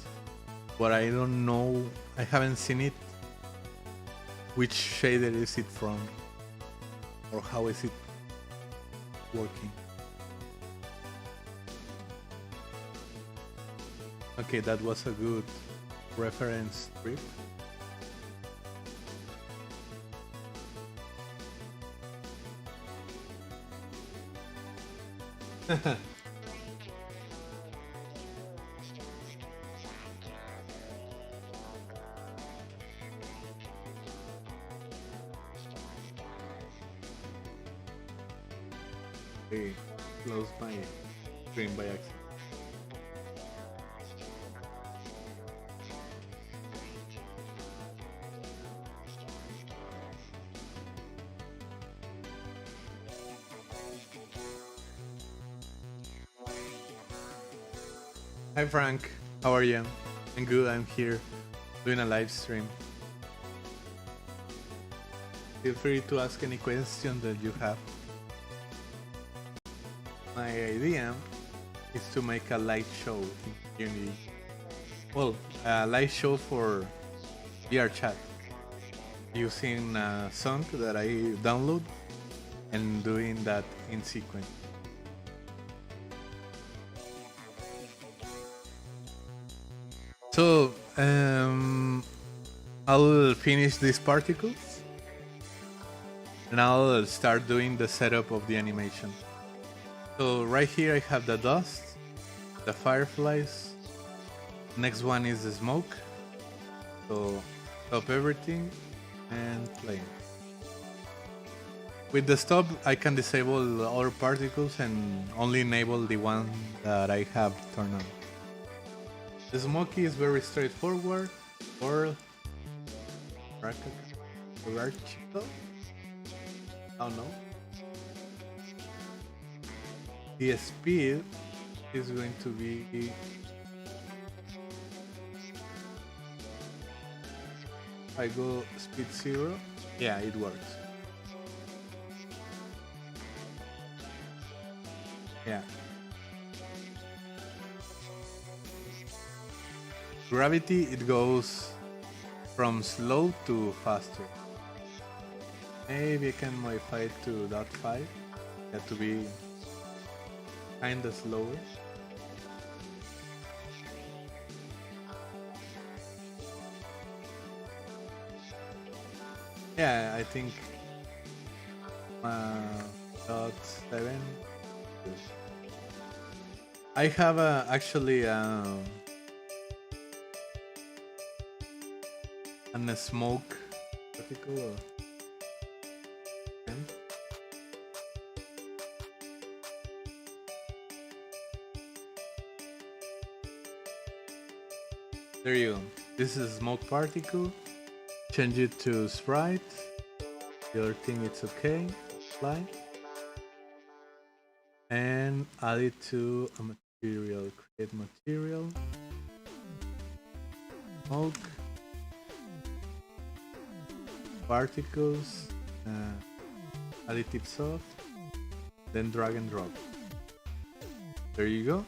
A: but I don't know, I haven't seen it. Which shader is it from? Or how is it working? Okay, that was a good reference trip. I closed my screen by accident. Hi Frank, how are you? I'm good, I'm here doing a live stream. Feel free to ask any question that you have. My idea is to make a live show in Unity. Well, a live show for Vrchat using a song that I download and doing that in sequence. So I'll finish these particles and I'll start doing the setup of the animation. So right here I have the dust, the fireflies, next one is the smoke. So stop everything and play. With the stop I can disable all particles and only enable the one that I have turned on. The smoky is very straightforward, or vertical. Oh no. The speed is going to be if I go speed 0, yeah, it works. Yeah. Gravity, it goes from slow to faster. Maybe I can modify it to .5, yeah, to be kinda slower. Yeah, I think .7. I have actually a smoke particle. There you go. This is a smoke particle. Change it to sprite. The other thing it's okay. Apply. And add it to a material. Create material. Smoke. Particles. Additive soft. Then drag and drop. There you go.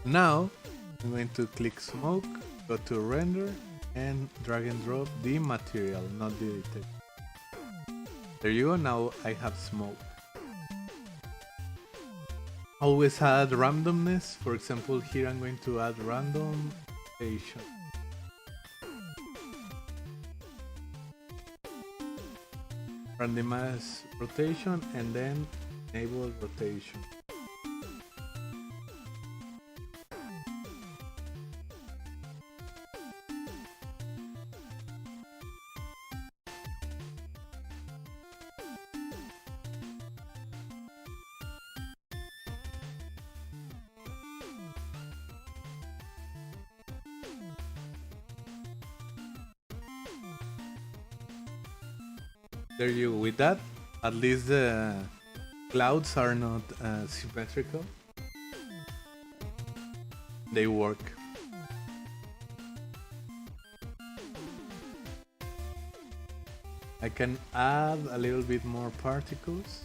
A: Now I'm going to click smoke, go to render, and drag and drop the material, not the detect. There you go, now I have smoke. Always add randomness. For example, here I'm going to add random rotation. Randomize rotation and then enable rotation. There you go. With that, at least the clouds are not symmetrical. They work. I can add a little bit more particles.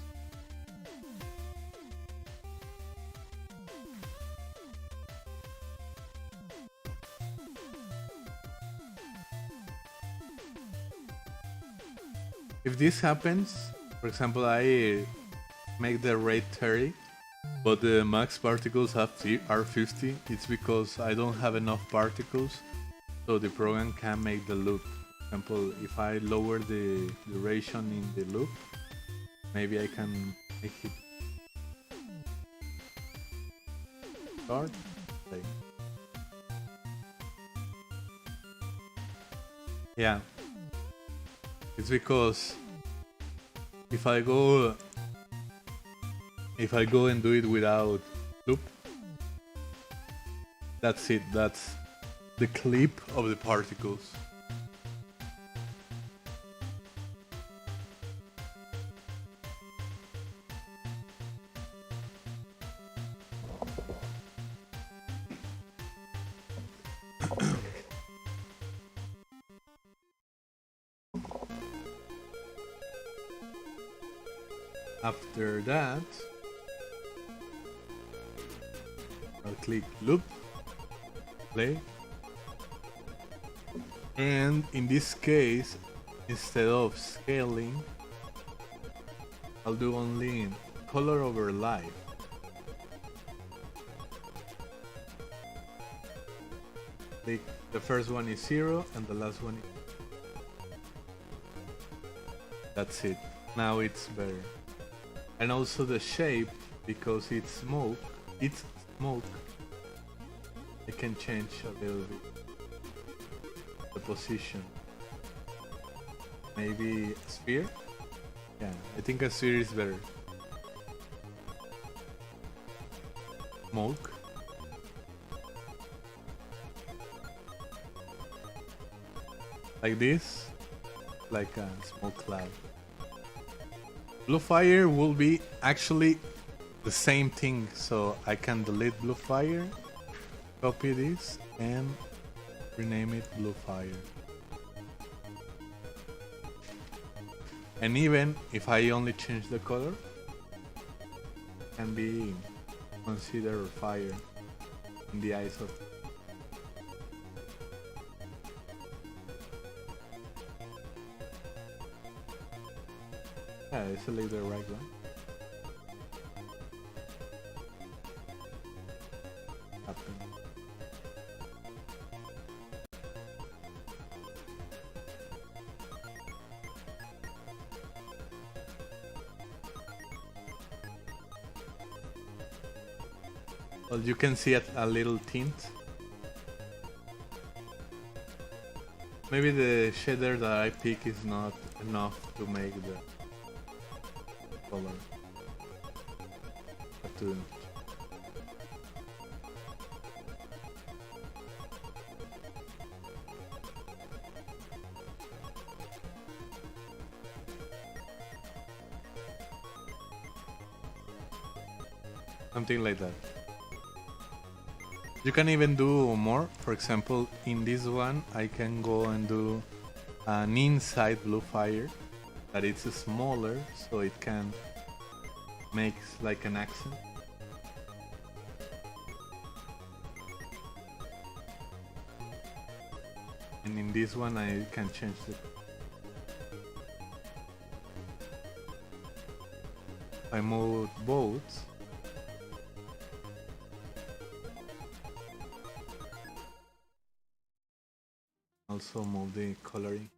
A: If this happens, for example, I make the rate 30, but the max particles are 50. It's because I don't have enough particles, so the program can make the loop. For example, if I lower the duration in the loop, maybe I can make it start. Like, yeah, it's because if I go and do it without loop, that's it. That's the clip of the particles. After that, I'll click loop, play, and in this case, instead of scaling, I'll do only color over light. Click, the first one is 0 and the last one is... That's it. Now it's better. And also the shape, because it's smoke, I can change a little bit the position. Maybe a sphere? Yeah, I think a sphere is better. Smoke. Like this, like a smoke cloud. Blue fire will be actually the same thing, so I can delete blue fire, copy this, and rename it blue fire. And even if I only change the color, it can be considered fire in the eyes of... Yeah, select the right one. Happen. Well, you can see a little tint. Maybe the shader that I pick is not enough to make the color. Have to something like that. You can even do more. For example, in this one, I can go and do an inside blue fire that it's smaller, so it can make like an accent. And in this one, I can change it. I move both. Also move the coloring.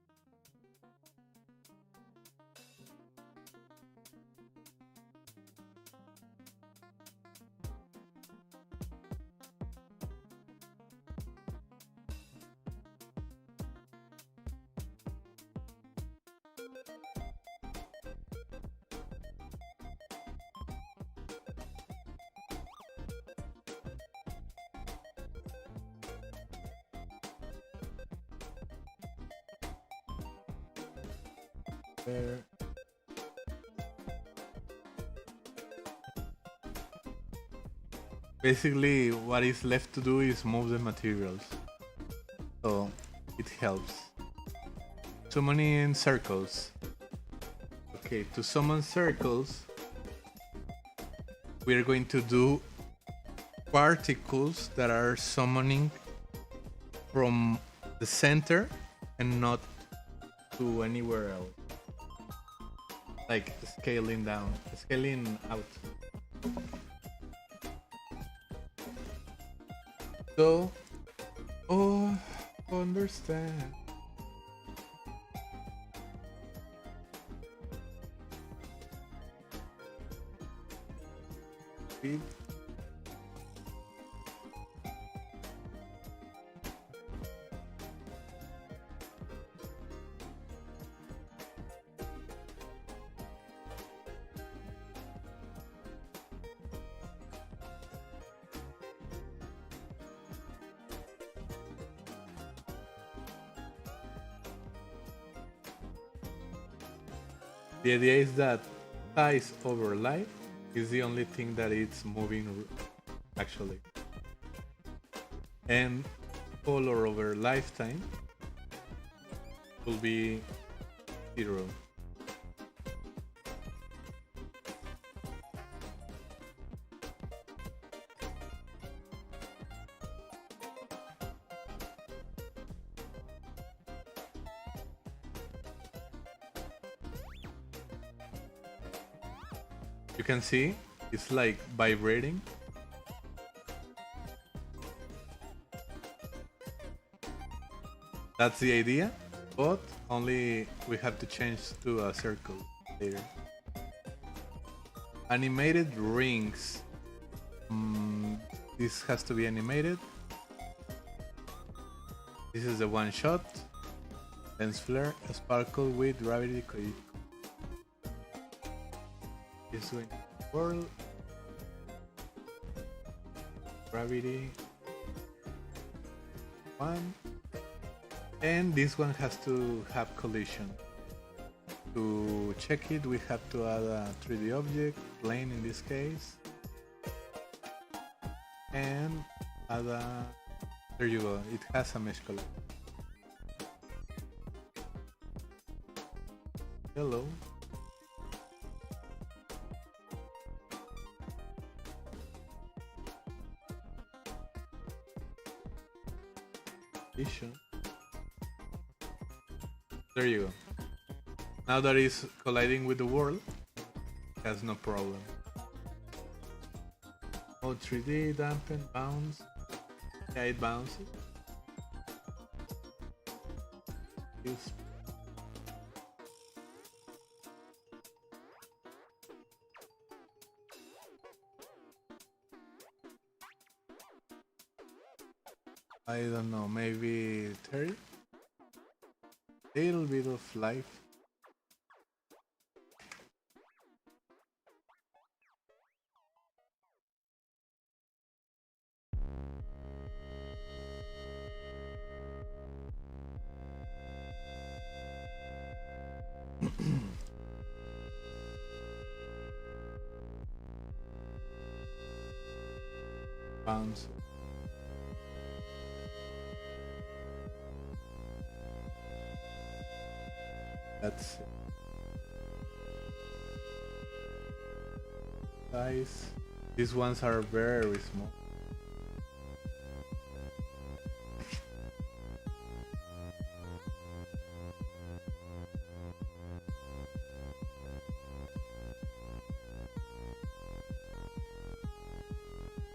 A: There. Basically, what is left to do is move the materials, so it helps. Summoning circles. Okay, to summon circles, we are going to do particles that are summoning from the center and not to anywhere else. Like scaling down, scaling out. So, oh, understand. Speed. The idea is that size over life is the only thing that it's moving actually. And color over lifetime will be 0. You can see it's like vibrating. That's the idea, but only we have to change to a circle later. Animated rings. This has to be animated. This is the one shot. Lens flare, sparkle with gravity. This one world. Gravity. 1. And this one has to have collision. To check it, we have to add a 3D object, plane in this case. And add a... There you go, it has a mesh color. Hello. Vision. There you go. Now that it's colliding with the world, it has no problem. Oh, 3D, dampen, bounce. Yeah, it bounces. Use. I don't know, maybe 30? Little bit of life. Bounce. That's it. Size. These ones are very small.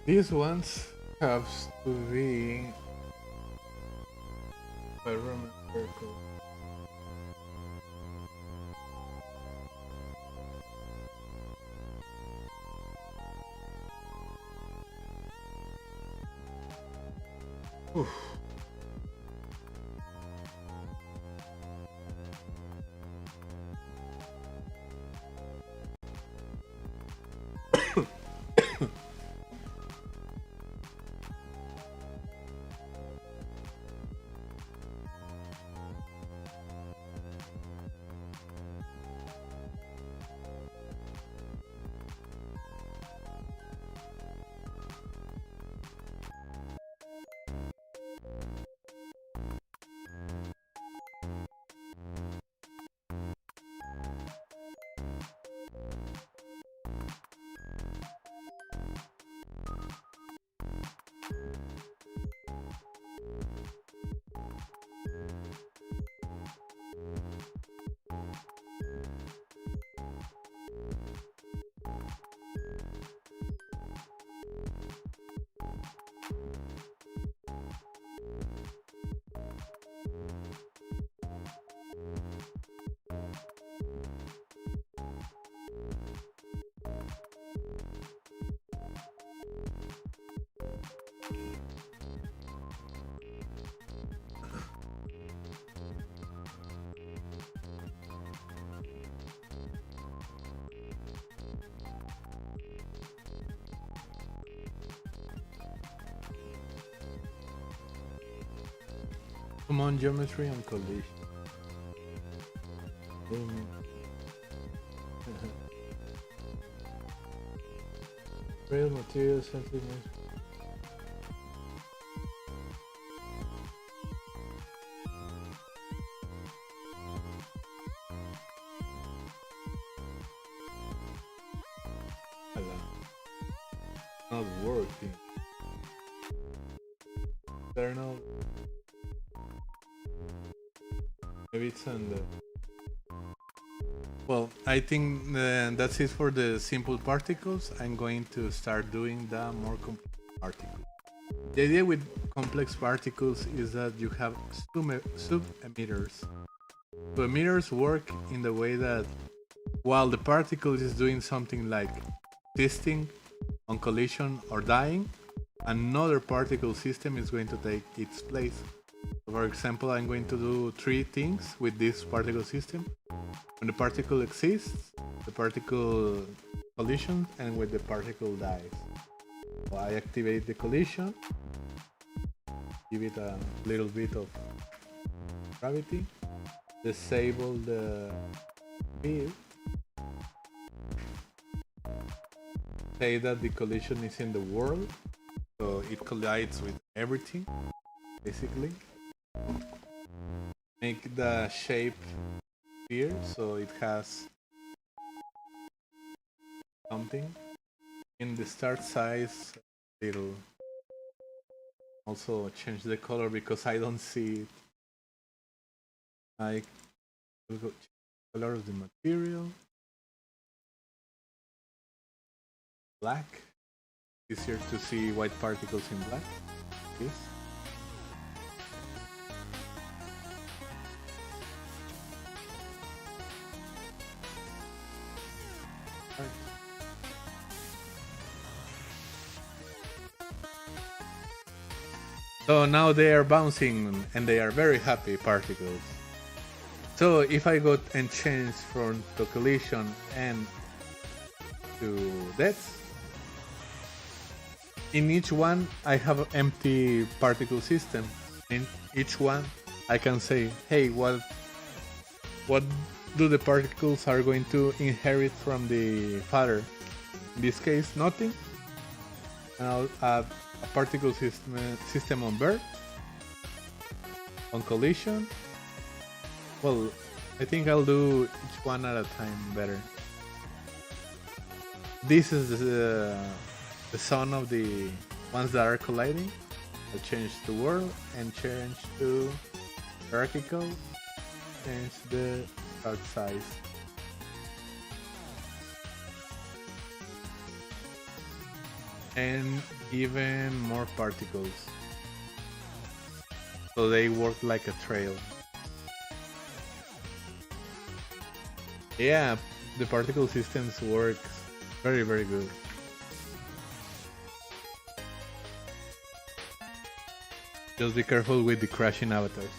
A: These ones have to be, if I remember correctly. Oof. Come on, geometry and collision. Real materials, sensitive. Not working. They're not. Maybe it's on the. Well, I think that's it for the simple particles. I'm going to start doing the more complex particles. The idea with complex particles is that you have sub-emitters. So emitters work in the way that while the particle is doing something like existing on collision or dying, another particle system is going to take its place. For example, I'm going to do 3 things with this particle system. When the particle exists, the particle collisions, and when the particle dies. So I activate the collision, give it a little bit of gravity, disable the field, say that the collision is in the world, so it collides with everything, basically. Make the shape here, so it has something. In the start size, it'll also change the color because I don't see it. I will go change the color of the material. Black. Easier to see white particles in black. This. So now they are bouncing and they are very happy particles. So if I go and change from the collision and to death, in each one I have an empty particle system. In each one I can say, hey, what do the particles are going to inherit from the father? In this case, nothing. And I'll add a particle system on birth, on collision. Well, I think I'll do each one at a time better. This is the son of the ones that are colliding. I'll change the world and change to vertical, change the start size. And even more particles, so they work like a trail. Yeah, the particle systems work very, very good. Just be careful with the crashing avatars.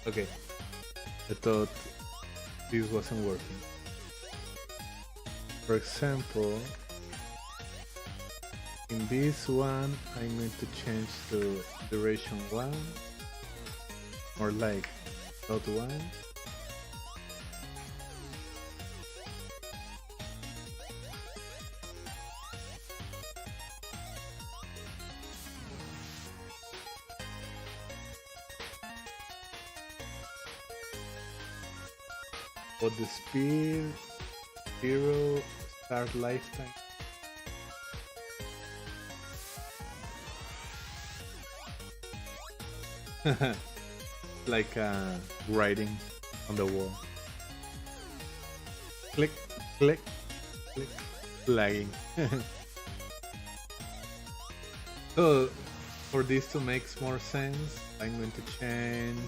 A: Okay, I thought this wasn't working. For example, in this one, I'm going to change to duration 1, or like dot 1. For the speed, 0, start lifetime. Like writing on the wall. Click, click, click, lagging. So, for this to make more sense, I'm going to change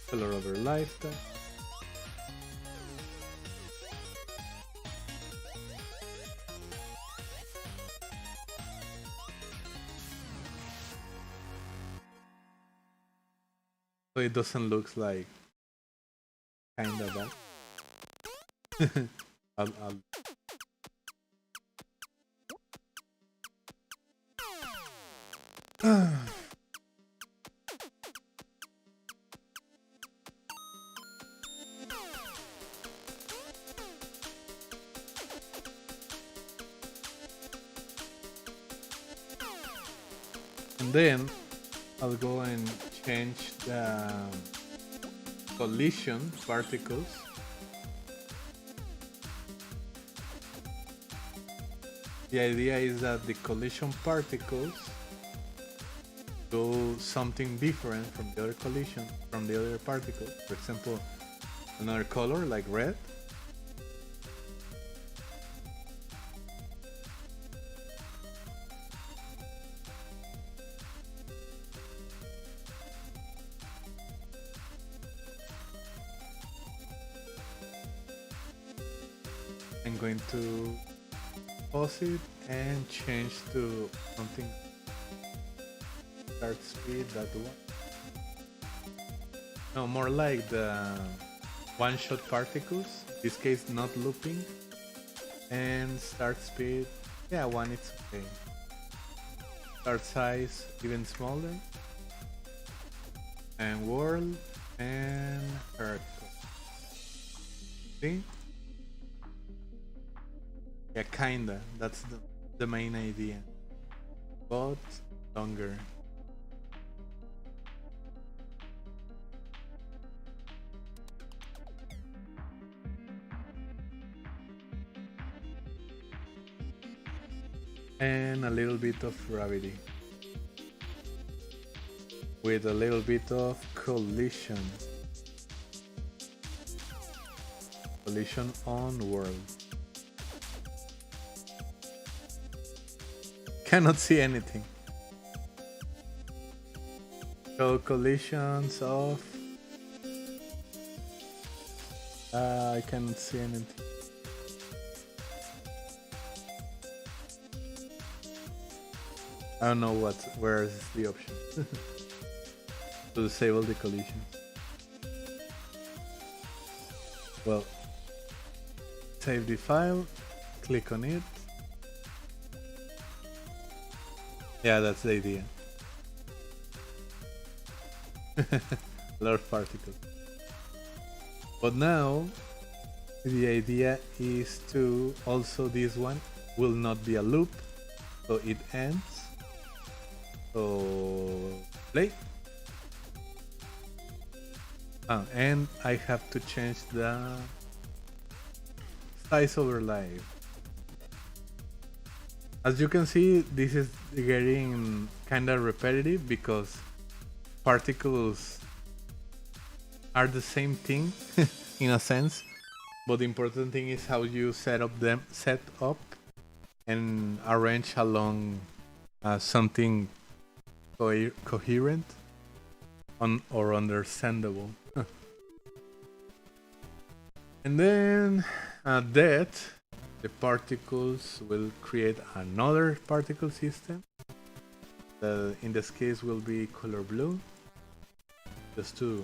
A: color over lifetime. so it doesn't look like kinda bad. I'll and then I'll go and change the collision particles. The idea is that the collision particles do something different from the other collision, from the other particle. For example, another color like red. I'm going to pause it and change to something start speed, that one. No, more like the one-shot particles, in this case not looping. And start speed, yeah, one it's okay. Start size even smaller. And world and character. See? Yeah, kinda. That's the main idea. But longer. And a little bit of gravity. With a little bit of collision. Collision on world. Cannot see anything. So collisions of... I cannot see anything. I don't know where is the option to disable the collision. Well, save the file, click on it. Yeah, that's the idea. A lot of particles. But now the idea is to also, this one will not be a loop, so it ends. So play. And I have to change the size overlay. As you can see, this is getting kind of repetitive because particles are the same thing in a sense, but the important thing is how you set up and arrange along something coherent or understandable. And then that the particles will create another particle system that in this case will be color blue, just to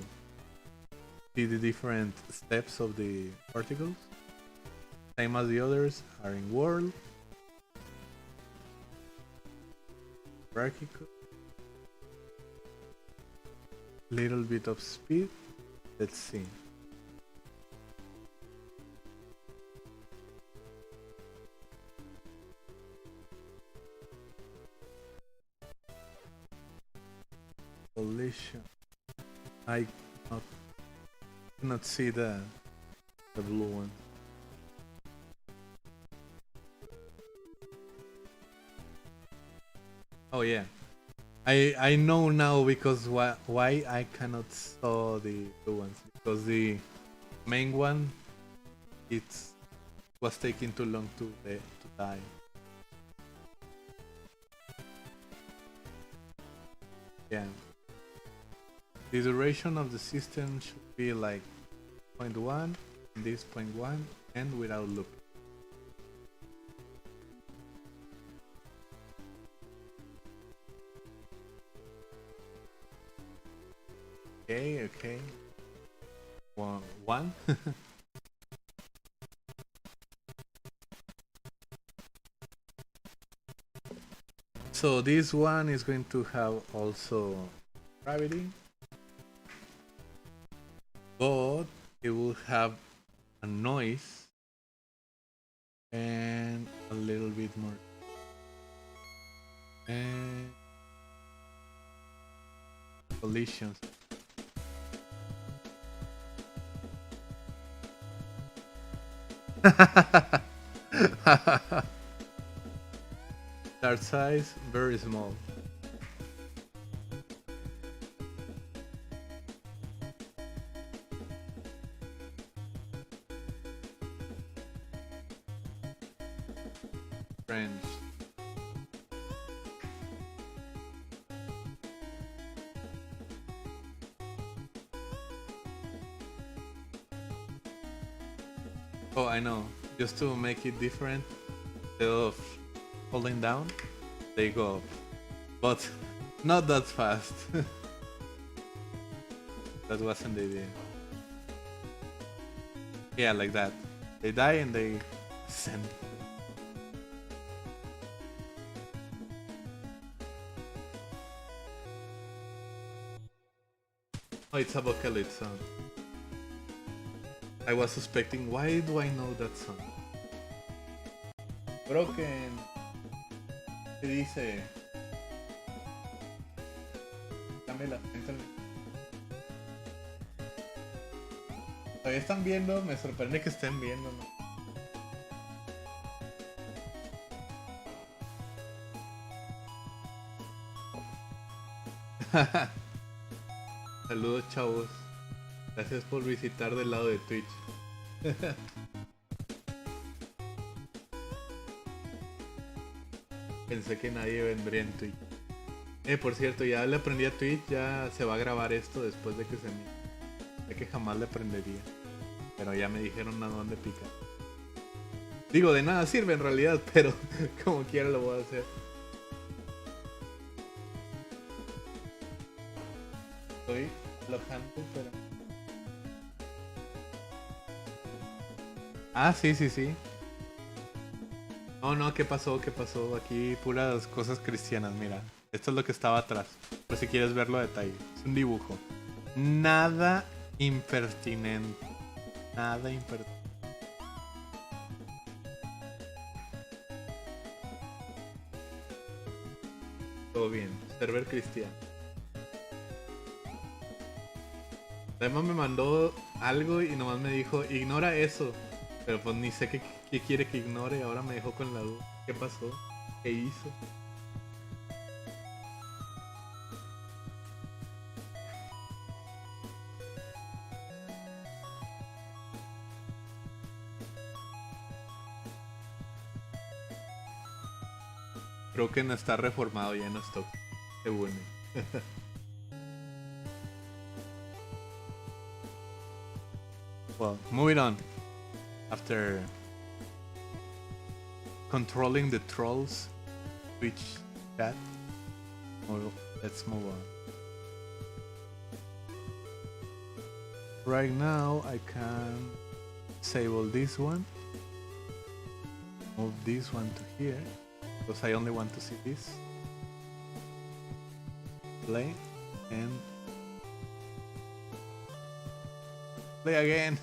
A: see the different steps of the particles. Same as the others are in world, vertical, little bit of speed. Let's see. Collision. I cannot see the blue one. Oh yeah, I know now because why I cannot saw the blue ones, because the main one was taking too long to die. Yeah. The duration of the system should be like 0.1, this 0.1, and without loop. Okay, okay. One. So this one is going to have also gravity, but it will have a noise and a little bit more. And collisions. Start size very small. Friends. Oh, I know. Just to make it different, instead of falling down, they go up. But not that fast. That wasn't the idea. Yeah, like that. They die and they ascend. Oh, it's a Vocaloid song. I was suspecting, why do I know that song? Broken. ¿Qué dice? Dámela, éntale. Todavía están viendo, me sorprende que estén viendo, ¿no? Saludos, chavos. Gracias por visitar del lado de Twitch. Pensé que nadie vendría en Twitch. Por cierto, ya le aprendí a Twitch, ya se va a grabar esto después de que se me... Sé que jamás le aprendería. Pero ya me dijeron a dónde picar. Digo, de nada sirve en realidad, pero como quiera lo voy a hacer. Estoy alojando, pero... Ah, sí, sí, sí. No, no, ¿qué pasó? ¿Qué pasó? Aquí puras cosas cristianas, mira. Esto es lo que estaba atrás. Por si quieres verlo a detalle. Es un dibujo. Nada impertinente. Nada impertinente. Todo bien. Server cristiano. Además me mandó algo y nomás me dijo, ignora eso. Pero pues ni sé qué quiere que ignore. Ahora me dejó con la duda. ¿Qué pasó? ¿Qué hizo? Creo que no está reformado, ya no está. Qué bueno. Well, moving on. After controlling the trolls, Twitch chat, let's move on. Right now, I can disable this one, move this one to here, because I only want to see this. Play and play again.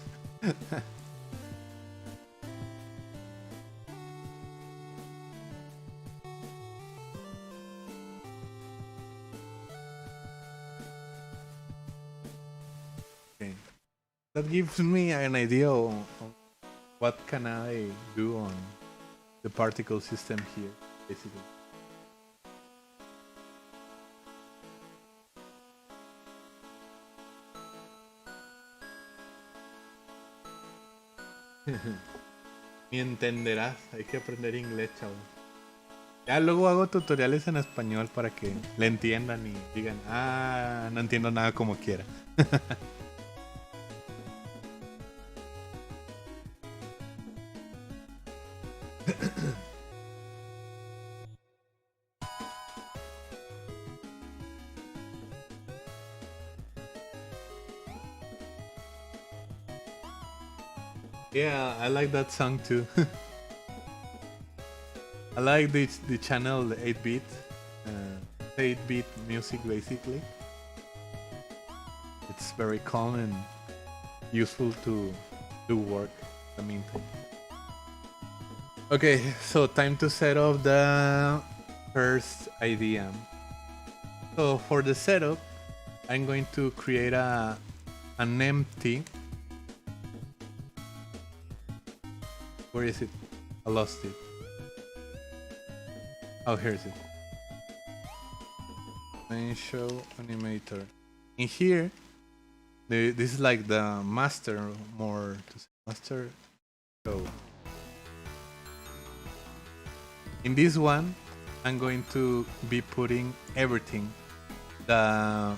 A: Okay. That gives me an idea of what can I do on the particle system here, basically. Ni entenderás, hay que aprender inglés, chavo. Ya luego hago tutoriales en español para que le entiendan y digan, ah, no entiendo nada como quiera. Yeah, I like that song too. I like the channel 8-bit, 8-bit music basically. It's very calm and useful to do work in the meantime. Okay, so time to set up the first idea. So for the setup, I'm going to create an empty. Where is it? I lost it. Oh, here's it. Main show animator. In here, this is like the master, more to say master show. In this one, I'm going to be putting everything. The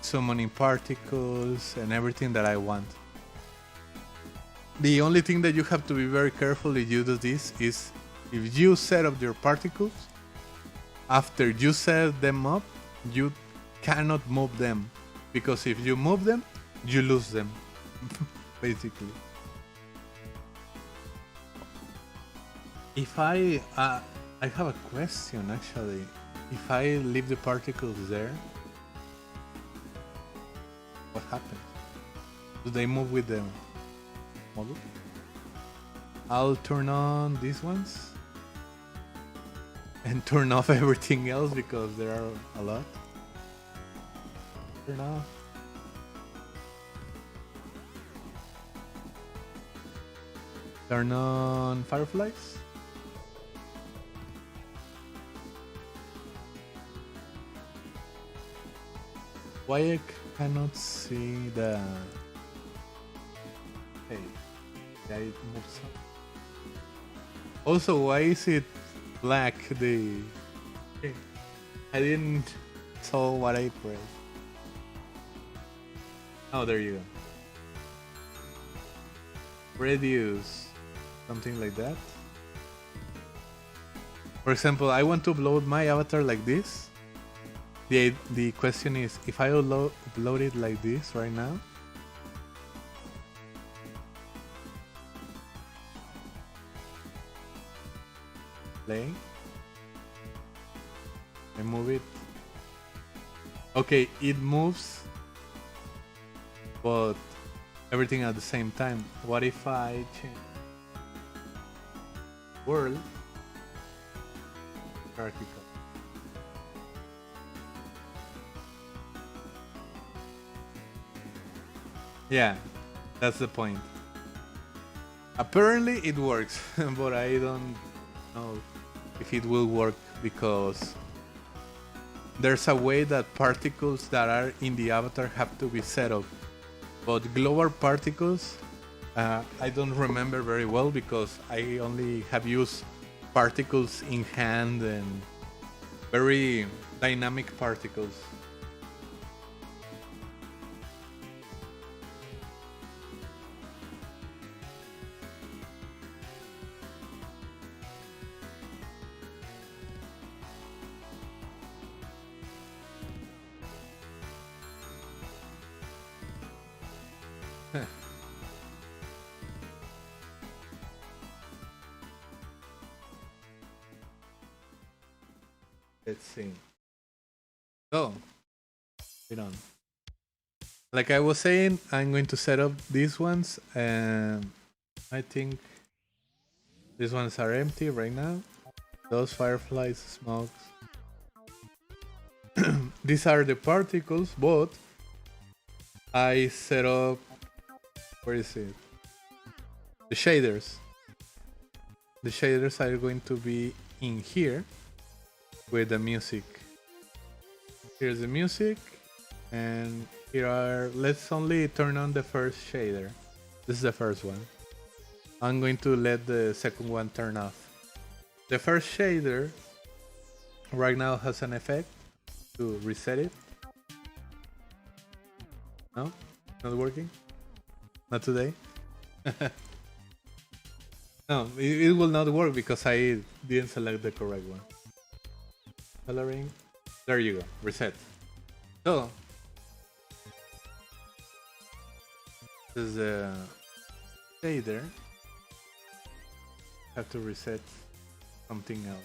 A: summoning particles and everything that I want. The only thing that you have to be very careful if you do this is if you set up your particles, after you set them up, you cannot move them. Because if you move them, you lose them. Basically. If I have a question actually. If I leave the particles there, what happens? Do they move with the model? I'll turn on these ones and turn off everything else because there are a lot. Turn off. Turn on fireflies. Why I cannot see the... Hey, I moved some. Also, why is it black? I didn't saw what I pressed. Oh, there you go. Reduce. Something like that. For example, I want to upload my avatar like this. The question is, if I upload it like this right now, play, I move it. Okay, it moves, but everything at the same time. What if I change world vertical? Yeah, that's the point. Apparently it works, but I don't know if it will work because there's a way that particles that are in the avatar have to be set up. But global particles, I don't remember very well because I only have used particles in hand and very dynamic particles. Let's see. So, wait on. Like I was saying, I'm going to set up these ones, and I think these ones are empty right now. Those fireflies, smokes. These are the particles, but I set up. Where is it? The shaders. The shaders are going to be in here with the music. Here's the music, and here are. Let's only turn on the first shader. This is the first one. I'm going to let the second one turn off. The first shader right now has an effect to reset it. No? Not working? Not today? No, it will not work because I didn't select the correct one. Coloring. There you go. Reset. So this is shader, have to reset something else.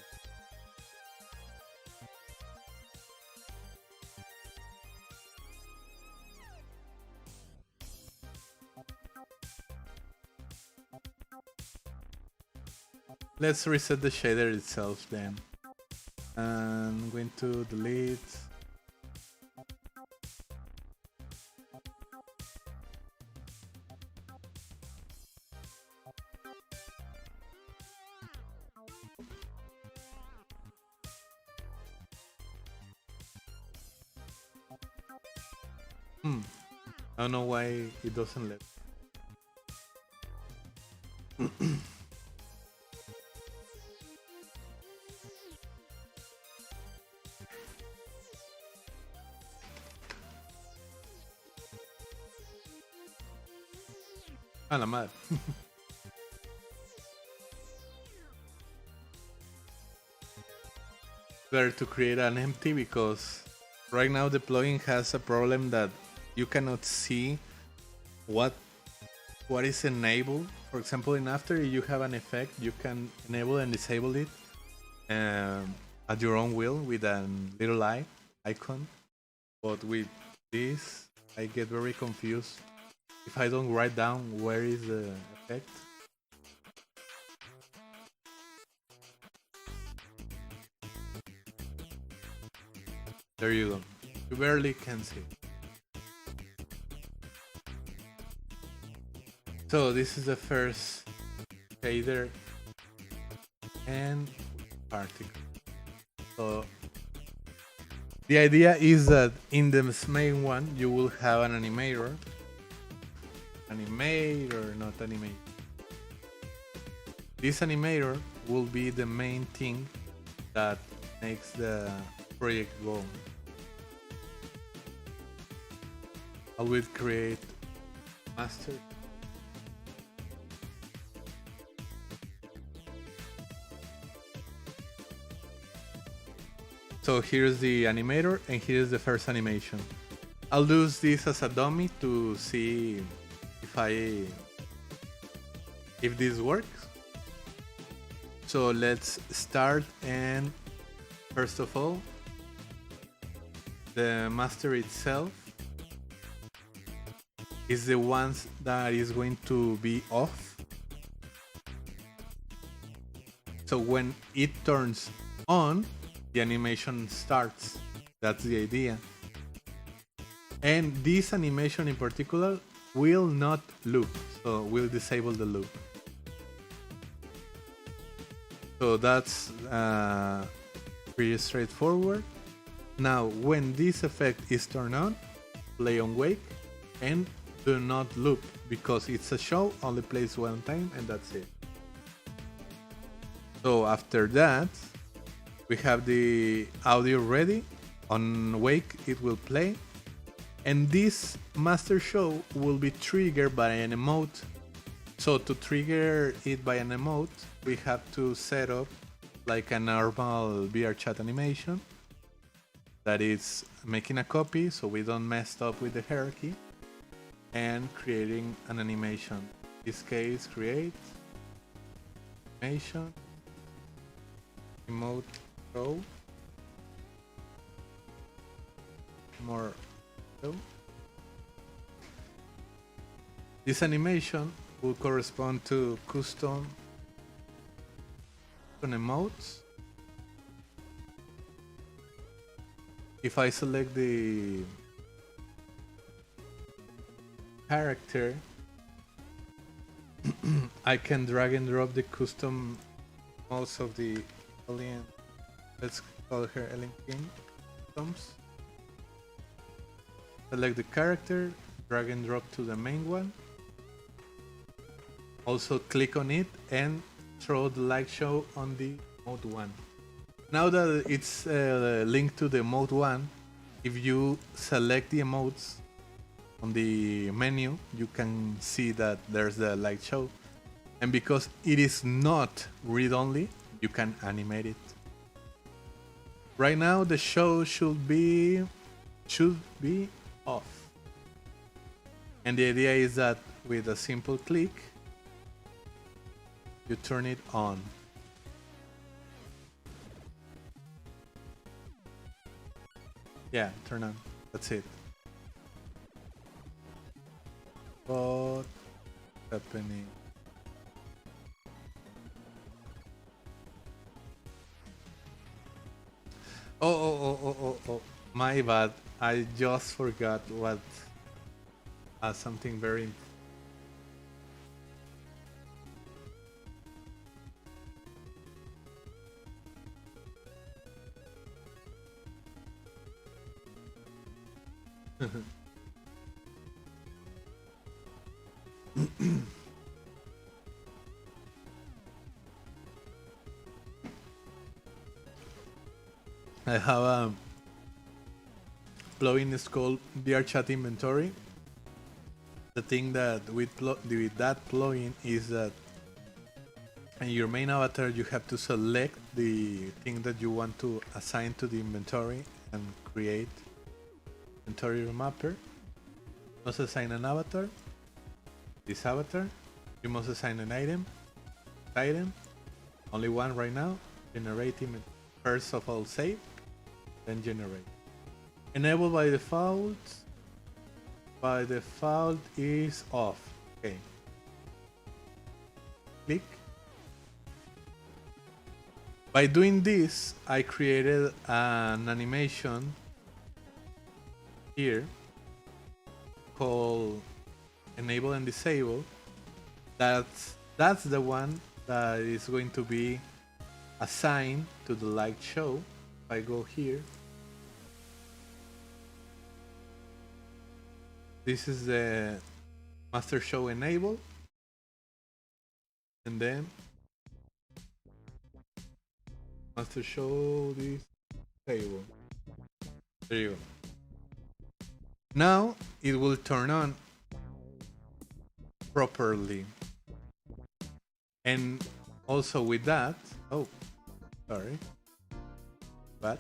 A: Let's reset the shader itself then. And I'm going to delete. I don't know why it doesn't let. A la madre. Better to create an empty because right now the plugin has a problem that you cannot see what is enabled. For example, in After, if you have an effect, you can enable and disable it at your own will with a little icon. But with this, I get very confused if I don't write down where is the effect. There you go. You barely can see. So this is the first shader and particle. So the idea is that in the main one you will have an animator, not animator. This animator will be the main thing that makes the project go. I will create master. So here's the animator and here's the first animation. I'll use this as a dummy to see if this works. So let's start, and first of all, the master itself is the one that is going to be off. So when it turns on, the animation starts. That's the idea. And this animation in particular will not loop, so we'll disable the loop. So that's pretty straightforward. Now when this effect is turned on, play on wake and do not loop, because it's a show, only plays one time and that's it. So after that, we have the audio ready. On wake it will play, and this master show will be triggered by an emote. So to trigger it by an emote, we have to set up like a normal Vrchat animation that is making a copy so we don't mess up with the hierarchy, and creating an animation. In this case, create animation emote show more show. This animation will correspond to custom emotes. If I select the character, I can drag and drop the custom modes of the alien. Let's call her Alien King. Customs. Select the character, drag and drop to the main one. Also click on it and throw the light show on the mode 1. Now that it's linked to the mode 1, if you select the emotes on the menu, you can see that there's the light show. And because it is not read-only, you can animate it. Right now the show should be off. And the idea is that with a simple click, you turn it on. Yeah, turn on. That's it. What's happening? Oh, my bad. I just forgot what something very I have a plugin is called Vrchat inventory. The thing that with that plugin is that in your main avatar you have to select the thing that you want to assign to the inventory and create inventory remapper. You must assign an avatar. This avatar. You must assign an item. Only one right now. Generate image. First of all save. Then generate. Enable by default. By default is off. Okay. Click. By doing this, I created an animation here called enable and disable. That's the one that is going to be assigned to the light show. If I go here, this is the master show enable, and then master show this table. There you go. Now it will turn on properly. And also with that, oh, sorry, but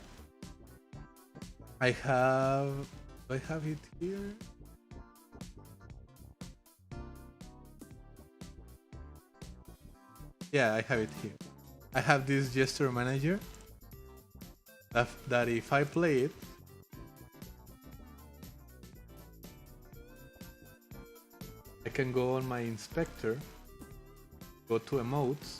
A: I have, do I have it here? Yeah, I have it here. I have this gesture manager that if I play it, I can go on my inspector, go to emotes,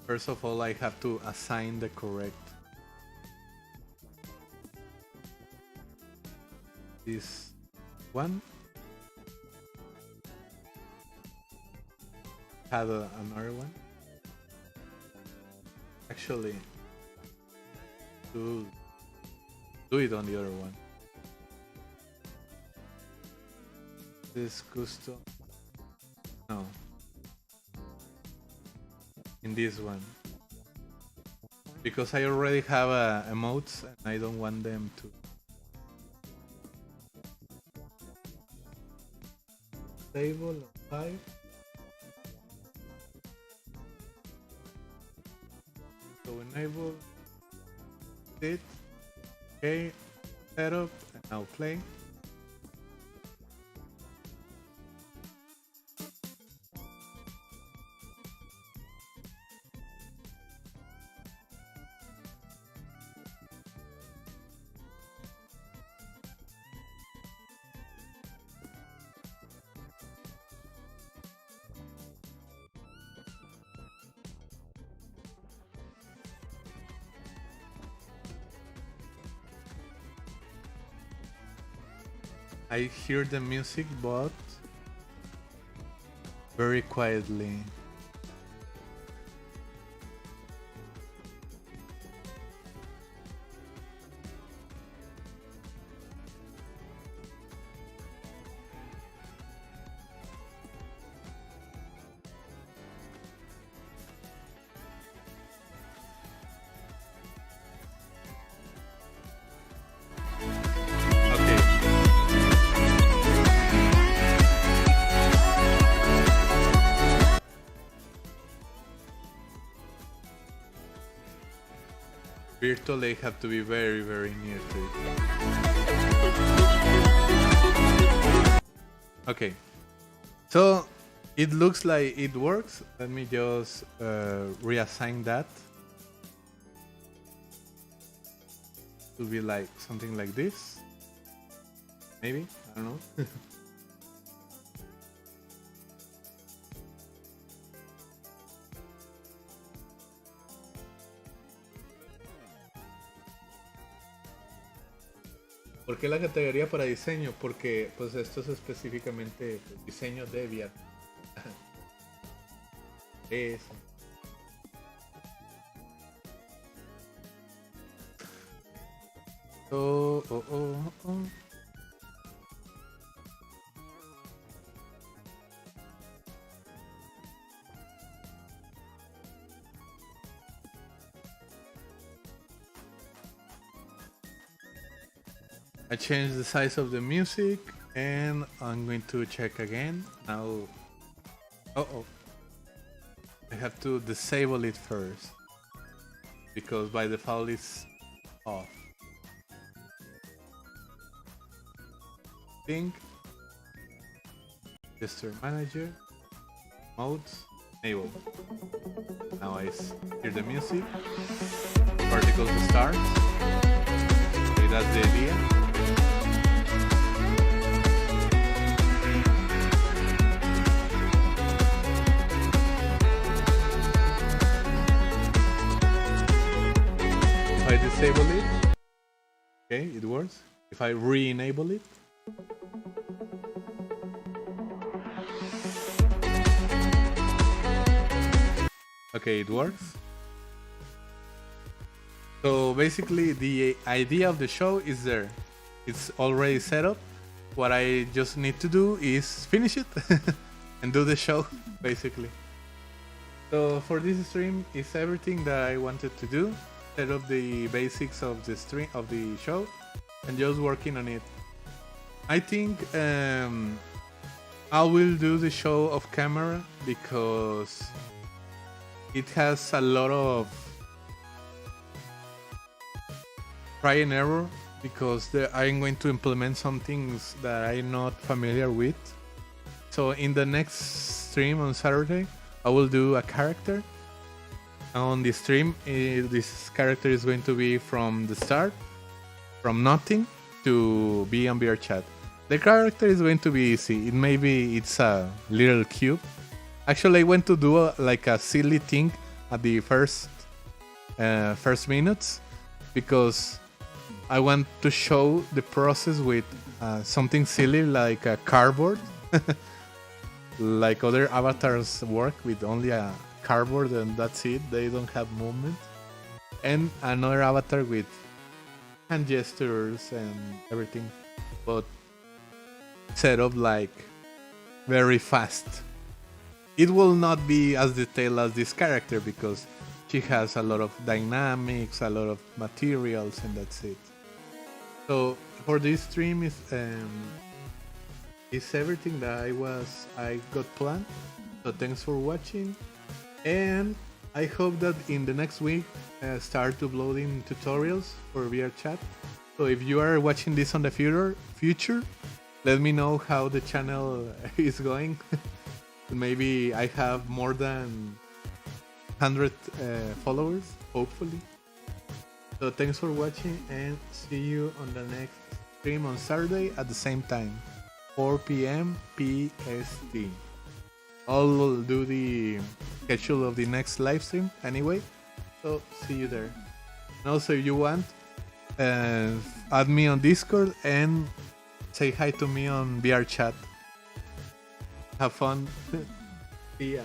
A: first of all I have to assign the correct this one. Have another one. Actually, do it on the other one. This custom. No. In this one. Because I already have emotes and I don't want them to. Table 5. So enable it. Okay, setup, and now play. I hear the music, but very quietly. virtual, they have to be very, very near to it. Okay, so it looks like it works. Let me just reassign that to be like something like this. Maybe, I don't know. ¿Por qué la categoría para diseño? Porque pues esto es específicamente pues, diseño de VR. Eso. Oh. I changed the size of the music and I'm going to check again. Now, I have to disable it first because by default it's off. Think, gesture manager, modes, enable. Now I hear the music, particles start. Okay, that's the idea. If I disable it, okay, it works. If I re-enable it, okay, it works. So basically the idea of the show is there. It's already set up. What I just need to do is finish it and do the show, basically. So for this stream is everything that I wanted to do. Set up the basics of the stream of the show and just working on it. I think I will do the show off camera because it has a lot of try and error because I'm going to implement some things that I'm not familiar with. So in the next stream on Saturday, I will do a character. On the stream, this character is going to be from the start, from nothing to be on Vrchat. The character is going to be easy. It's a little cube. Actually, I went to do a silly thing at the first minutes because I want to show the process with something silly like a cardboard, like other avatars work with only a cardboard and that's it. They don't have movement. And another avatar with hand gestures and everything, but set up like very fast. It will not be as detailed as this character because she has a lot of dynamics, a lot of materials, and that's it. So for this stream is everything that I got planned. So thanks for watching, and I hope that in the next week start uploading tutorials for Vrchat. So if you are watching this on the future, let me know how the channel is going. Maybe I have more than 100 followers, hopefully. So thanks for watching and see you on the next stream on Saturday at the same time, 4 p.m. PST. I'll do the schedule of the next live stream anyway, so see you there. And also if you want, add me on Discord and say hi to me on Vrchat. Have fun. See ya.